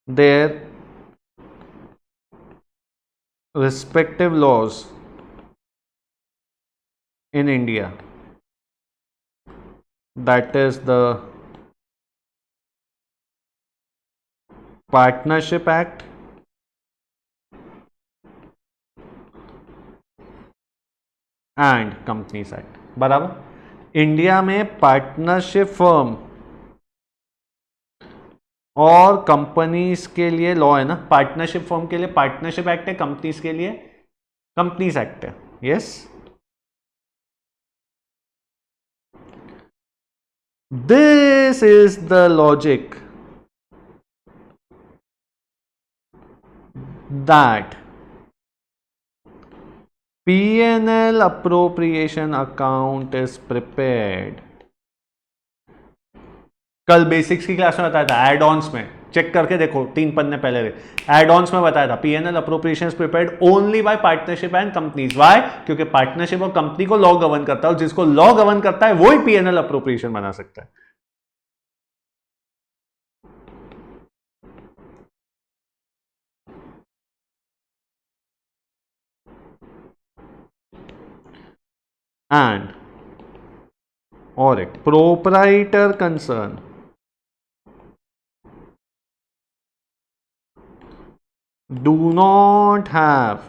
Speaker 1: their respective laws in India. That is the Partnership Act and companies act, बराबर। इंडिया में पार्टनरशिप फर्म और कंपनीज के लिए लॉ है ना। पार्टनरशिप फर्म के लिए पार्टनरशिप एक्ट है, कंपनीज के लिए कंपनीज एक्ट है। Yes, this is the logic that P&L appropriation account is prepared। कल बेसिक्स की क्लास में बताया था, एड ऑन्स में चेक करके देखो, 3 पन्ने पहले एड ऑन्स में बताया था P&L appropriation is prepared only by partnership and companies। Why? क्योंकि पार्टनरशिप और कंपनी को लॉ गवर्न करता है, और जिसको लॉ गवर्न करता है वो ही P&L appropriation बना सकता है। एंड और एक proprietor concern do not have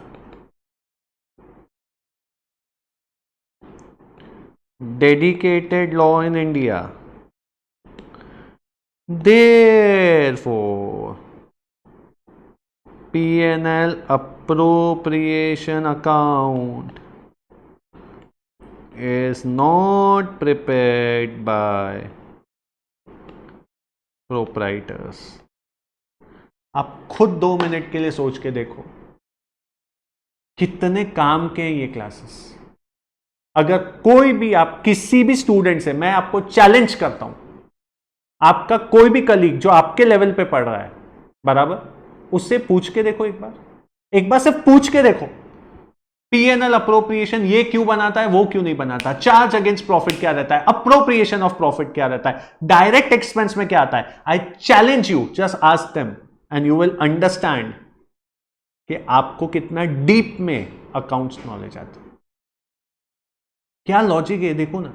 Speaker 1: dedicated law in India, therefore P&L appropriation account is not prepared by proprietors। आप खुद 2 मिनट के लिए सोच के देखो कितने काम के हैं ये क्लासेस। अगर कोई भी, आप किसी भी स्टूडेंट से, मैं आपको चैलेंज करता हूं, आपका कोई भी कलीग जो आपके लेवल पे पढ़ रहा है, बराबर, उससे पूछ के देखो, एक बार सिर्फ पूछ के देखो, P&L अप्रोप्रिएशन ये क्यों बनाता है, वो क्यों नहीं बनाता, चार्ज अगेंस्ट प्रॉफिट क्या रहता है, अप्रोप्रिएशन ऑफ प्रॉफिट क्या रहता है, डायरेक्ट एक्सपेंस में क्या आता है। I challenge you, just ask them and you will understand कि आपको कितना डीप में अकाउंट्स नॉलेज आता है। क्या लॉजिक है देखो ना,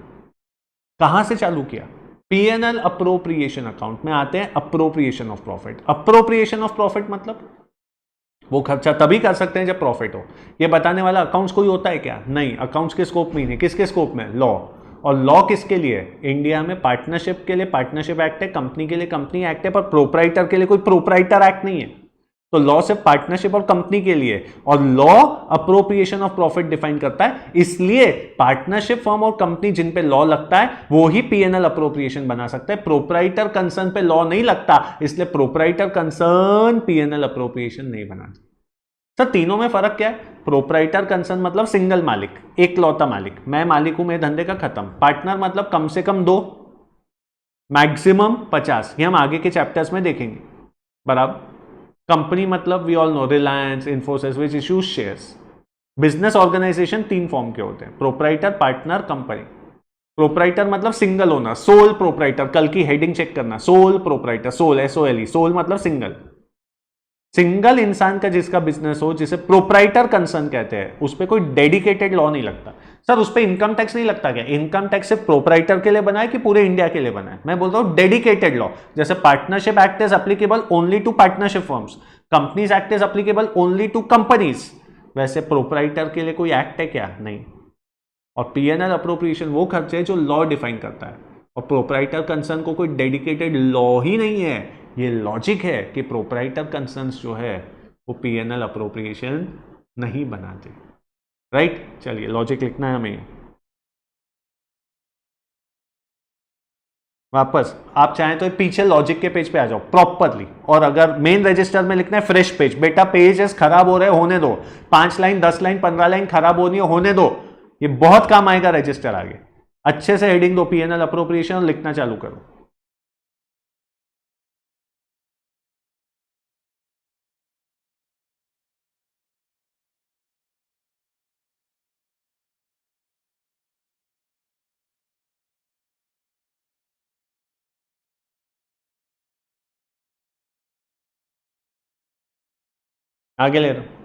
Speaker 1: कहां से चालू किया। P&L अप्रोप्रिएशन अकाउंट में आते हैं appropriation of profit. Appropriation of profit मतलब वो खर्चा तभी कर सकते हैं जब प्रॉफिट हो। ये बताने वाला अकाउंट्स कोई होता है क्या? नहीं, अकाउंट्स के स्कोप में नहीं। किसके स्कोप में? लॉ। और लॉ किसके लिए? इंडिया में पार्टनरशिप के लिए पार्टनरशिप एक्ट है, कंपनी के लिए कंपनी एक्ट है, पर प्रोप्राइटर के लिए कोई प्रोप्राइटर एक्ट नहीं है। तो लॉ सिर्फ पार्टनरशिप और कंपनी के लिए, और law appropriation of profit define करता है। इसलिए पार्टनरशिप फर्म और कंपनी जिन पे लॉ लगता है वो ही P&L अप्रोप्रिएशन बना सकता है। प्रोप्राइटर कंसर्न पे लॉ नहीं लगता, इसलिए प्रोप्राइटर कंसर्न P&L अप्रोप्रिएशन नहीं बनाता। सर तीनों में फर्क क्या है? प्रोप्राइटर कंसर्न मतलब सिंगल मालिक, एक लौता मालिक, मैं मालिक हूं, मेरे धंधे का खत्म। पार्टनर मतलब कम से कम 2, मैक्सिमम 50, ये हम आगे के चैप्टर्स में देखेंगे, बराबर। कंपनी मतलब we all know, Reliance, Infosys which issues shares. Business organisation 3 form के होते हैं, प्रोप्राइटर, पार्टनर, कंपनी। प्रोपराइटर मतलब सिंगल ओनर, सोल प्रोपराइटर, कल की हेडिंग चेक करना, sole proprietor, sole SOLE, sole मतलब सिंगल, सिंगल इंसान का जिसका बिजनेस हो, जिसे प्रोपराइटर कंसर्न कहते हैं, उस पर कोई डेडिकेटेड लॉ नहीं लगता। सर उस पर इनकम टैक्स नहीं लगता क्या? इनकम टैक्स सिर्फ प्रोपराइटर के लिए बना है कि पूरे इंडिया के लिए बना है? मैं बोलता हूं डेडिकेटेड लॉ। जैसे partnership act is applicable only to partnership firms, companies act is applicable only to companies, वैसे प्रोपराइटर के लिए कोई एक्ट है क्या? नहीं। और PNL अप्रोप्रिएशन वो खर्चे है जो लॉ डिफाइन करता है, और प्रोपराइटर कंसर्न को कोई डेडिकेटेड लॉ ही नहीं है। ये लॉजिक है कि प्रोपराइटर कंसर्न्स जो है वो PNL अप्रोप्रिएशन नहीं बनाते। राइट, चलिए लॉजिक लिखना है हमें। वापस आप चाहें तो पीछे लॉजिक के पेज पे आ जाओ प्रॉपरली, और अगर मेन रजिस्टर में लिखना है फ्रेश पेज, बेटा पेजेस खराब हो रहे होने दो, 5 लाइन 10 लाइन 15 लाइन खराब होनी है होने दो, ये बहुत काम आएगा रजिस्टर आगे। अच्छे से हेडिंग दो PNL अप्रोप्रिएशन और लिखना चालू करो। आगे ले रहा हूं।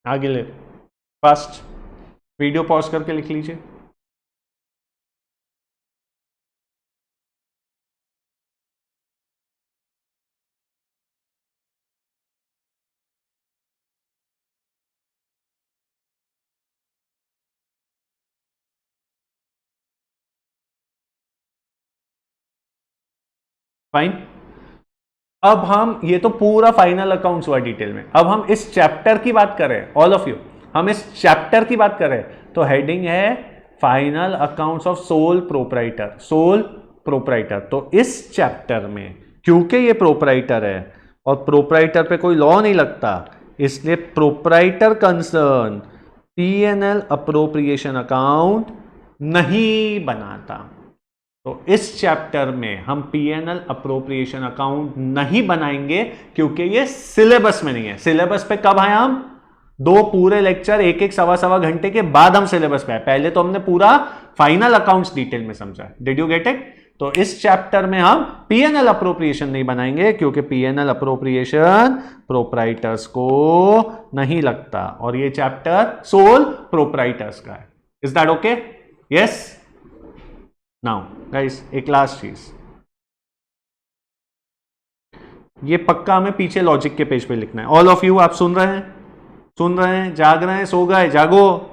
Speaker 1: आगे ले, फास्ट, वीडियो पॉज करके लिख लीजिए। फाइन। अब हम, ये तो पूरा फाइनल अकाउंट्स हुआ डिटेल में, अब हम इस चैप्टर की बात करें, ऑल ऑफ यू, हम इस चैप्टर की बात करें तो हेडिंग है final accounts of soul proprietor, sole proprietor. तो इस चैप्टर में क्योंकि ये प्रोपराइटर है और प्रोपराइटर पे कोई लॉ नहीं लगता, इसलिए proprietor concern PNL appropriation account नहीं बनाता। तो इस चैप्टर में हम PNL अप्रोप्रिएशन अकाउंट नहीं बनाएंगे क्योंकि ये सिलेबस में नहीं है। सिलेबस पे कब आए हम? 2 पूरे लेक्चर, एक एक सवा सवा घंटे के बाद हम सिलेबस पे आए। पहले तो हमने पूरा फाइनल अकाउंट्स डिटेल में समझा। Did you get it? तो इस चैप्टर में हम PNL अप्रोप्रिएशन नहीं बनाएंगे क्योंकि PNL अप्रोप्रिएशन प्रोपराइटर्स को नहीं लगता, और ये चैप्टर सोल प्रोपराइटर्स का है। Is that okay? Yes. Now guys, एक लास्ट चीज, ये पक्का हमें पीछे लॉजिक के पेज पे लिखना है। ऑल ऑफ यू, आप सुन रहे हैं? सुन रहे हैं? जाग रहे हैं? सो गए? जागो।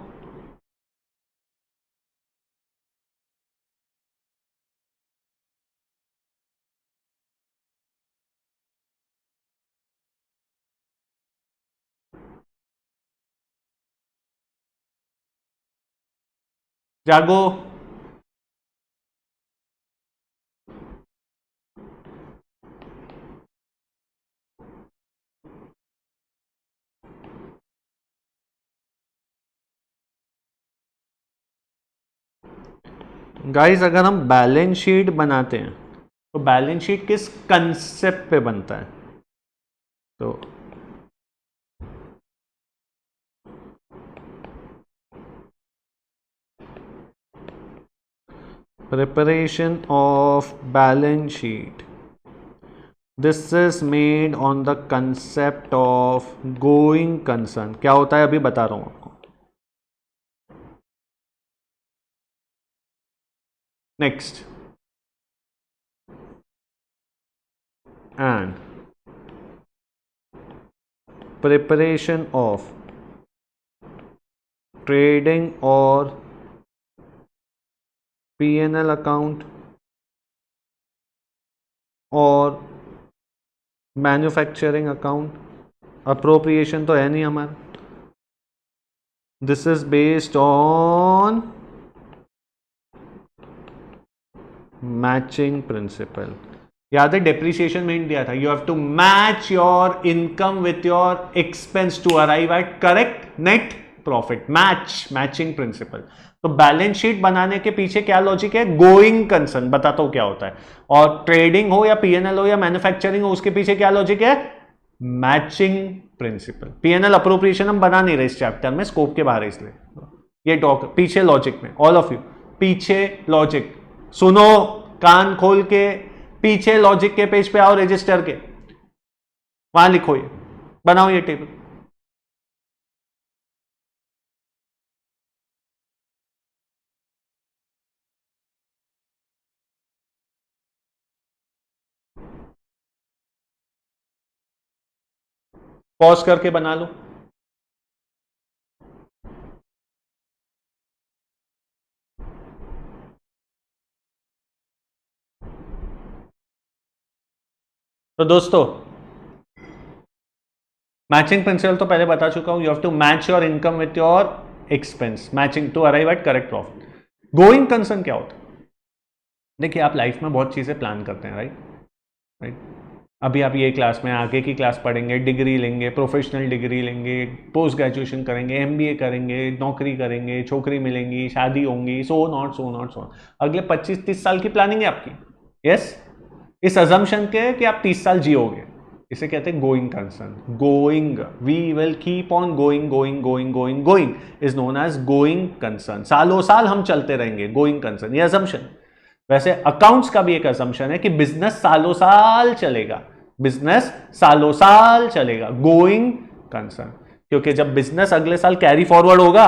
Speaker 1: जागो। गाइस, अगर हम बैलेंस शीट बनाते हैं तो बैलेंस शीट किस कंसेप्ट पे बनता है? तो preparation of balance sheet, this is made on the concept of going concern। क्या होता है अभी बता रहा हूं आपको। Next, and preparation of trading or PNL account और मैन्युफैक्चरिंग अकाउंट। अप्रोप्रिएशन तो है नहीं हमारा, this is based on matching principle. याद है डेप्रिसिएशन में दिया था, you have to match your income with your expense to arrive at correct net profit. Matching principle. तो बैलेंस शीट बनाने के पीछे क्या लॉजिक है? Going concern. बताता हूं क्या होता है. और ट्रेडिंग हो या पीएनएल हो या मैन्युफैक्चरिंग हो, उसके पीछे क्या लॉजिक है? Matching principal. पीएनएल अप्रोप्रिएशन हम बना नहीं रहे इस चैप्टर में, स्कोप के बाहर, इसलिए ये टॉक पीछे लॉजिक में. ऑल ऑफ यू पीछे लॉजिक सुनो, कान खोल के. पीछे लॉजिक के पेज पे आओ, रजिस्टर के, वहां लिखो, ये बनाओ ये टेबल. पॉज करके बना लो. तो दोस्तों, मैचिंग प्रिंसिपल तो पहले बता चुका हूं. You have to match your income with your expense, matching to arrive at correct profit. Going concern क्या होता है? देखिए, आप लाइफ में बहुत चीजें प्लान करते हैं, राइट. अभी आप ये क्लास में, आगे की क्लास पढ़ेंगे, डिग्री लेंगे, प्रोफेशनल डिग्री लेंगे, पोस्ट ग्रेजुएशन करेंगे, एमबीए करेंगे, नौकरी करेंगे, छोकरी मिलेंगी, शादी होंगी, so not so not so. अगले 25-30 साल की प्लानिंग है आपकी. यस. इस अजम्पशन के कि आप 30 साल जियोगे, इसे कहते हैं going concern. Going, we will keep on going going going going going is known as going concern. सालों साल हम चलते रहेंगे, गोइंग कंसर्न, ये अजम्पशन. वैसे अकाउंट्स का भी एक असम्पशन है कि बिजनेस सालों साल चलेगा, बिजनेस सालों साल चलेगा. गोइंग कंसर्न, क्योंकि जब बिजनेस अगले साल कैरी फॉरवर्ड होगा,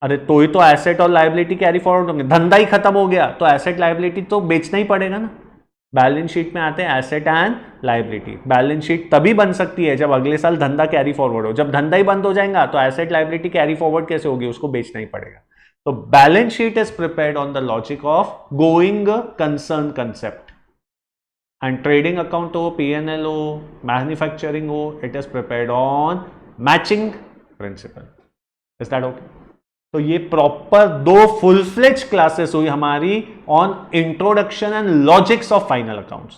Speaker 1: अरे तो ही तो एसेट और लायबिलिटी कैरी फॉरवर्ड होंगे. धंधा ही खत्म हो गया तो एसेट लायबिलिटी तो बेचना ही पड़ेगा ना. बैलेंस शीट में आते हैं asset and liability. Balance sheet तभी बन सकती है जब अगले साल धंधा कैरी फॉरवर्ड हो. जब धंधा ही बंद हो जाएगा तो एसेट लायबिलिटी कैरी फॉरवर्ड कैसे होगी? उसको बेचना ही पड़ेगा. तो balance sheet is prepared on the logic of going concern concept. And trading account हो, पीएनएल हो, मैन्युफैक्चरिंग हो, it is prepared on matching principal. Is that okay? तो ये प्रॉपर 2 फुल फ्लेज क्लासेस हुई हमारी on introduction and logics of final accounts.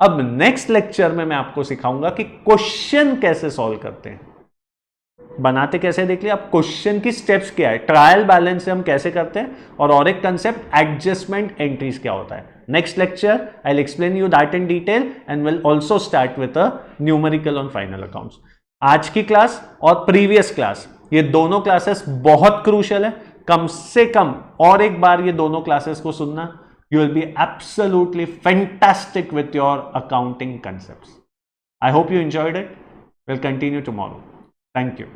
Speaker 1: अब next lecture में मैं आपको सिखाऊंगा कि क्वेश्चन कैसे सॉल्व करते हैं. बनाते कैसे देख लिया. अब क्वेश्चन की स्टेप्स क्या है, ट्रायल बैलेंस से हम कैसे करते हैं, और एक कंसेप्ट एडजस्टमेंट एंट्रीज क्या होता है. Next lecture I will explain you that in detail and will also start with a numerical on final accounts. आज की क्लास और प्रीवियस क्लास, ये दोनों क्लासेस बहुत क्रूशियल है. कम से कम और एक बार ये दोनों क्लासेस को सुनना. You will be absolutely fantastic with your accounting concepts. I hope you enjoyed it. We'll continue tomorrow. Thank you.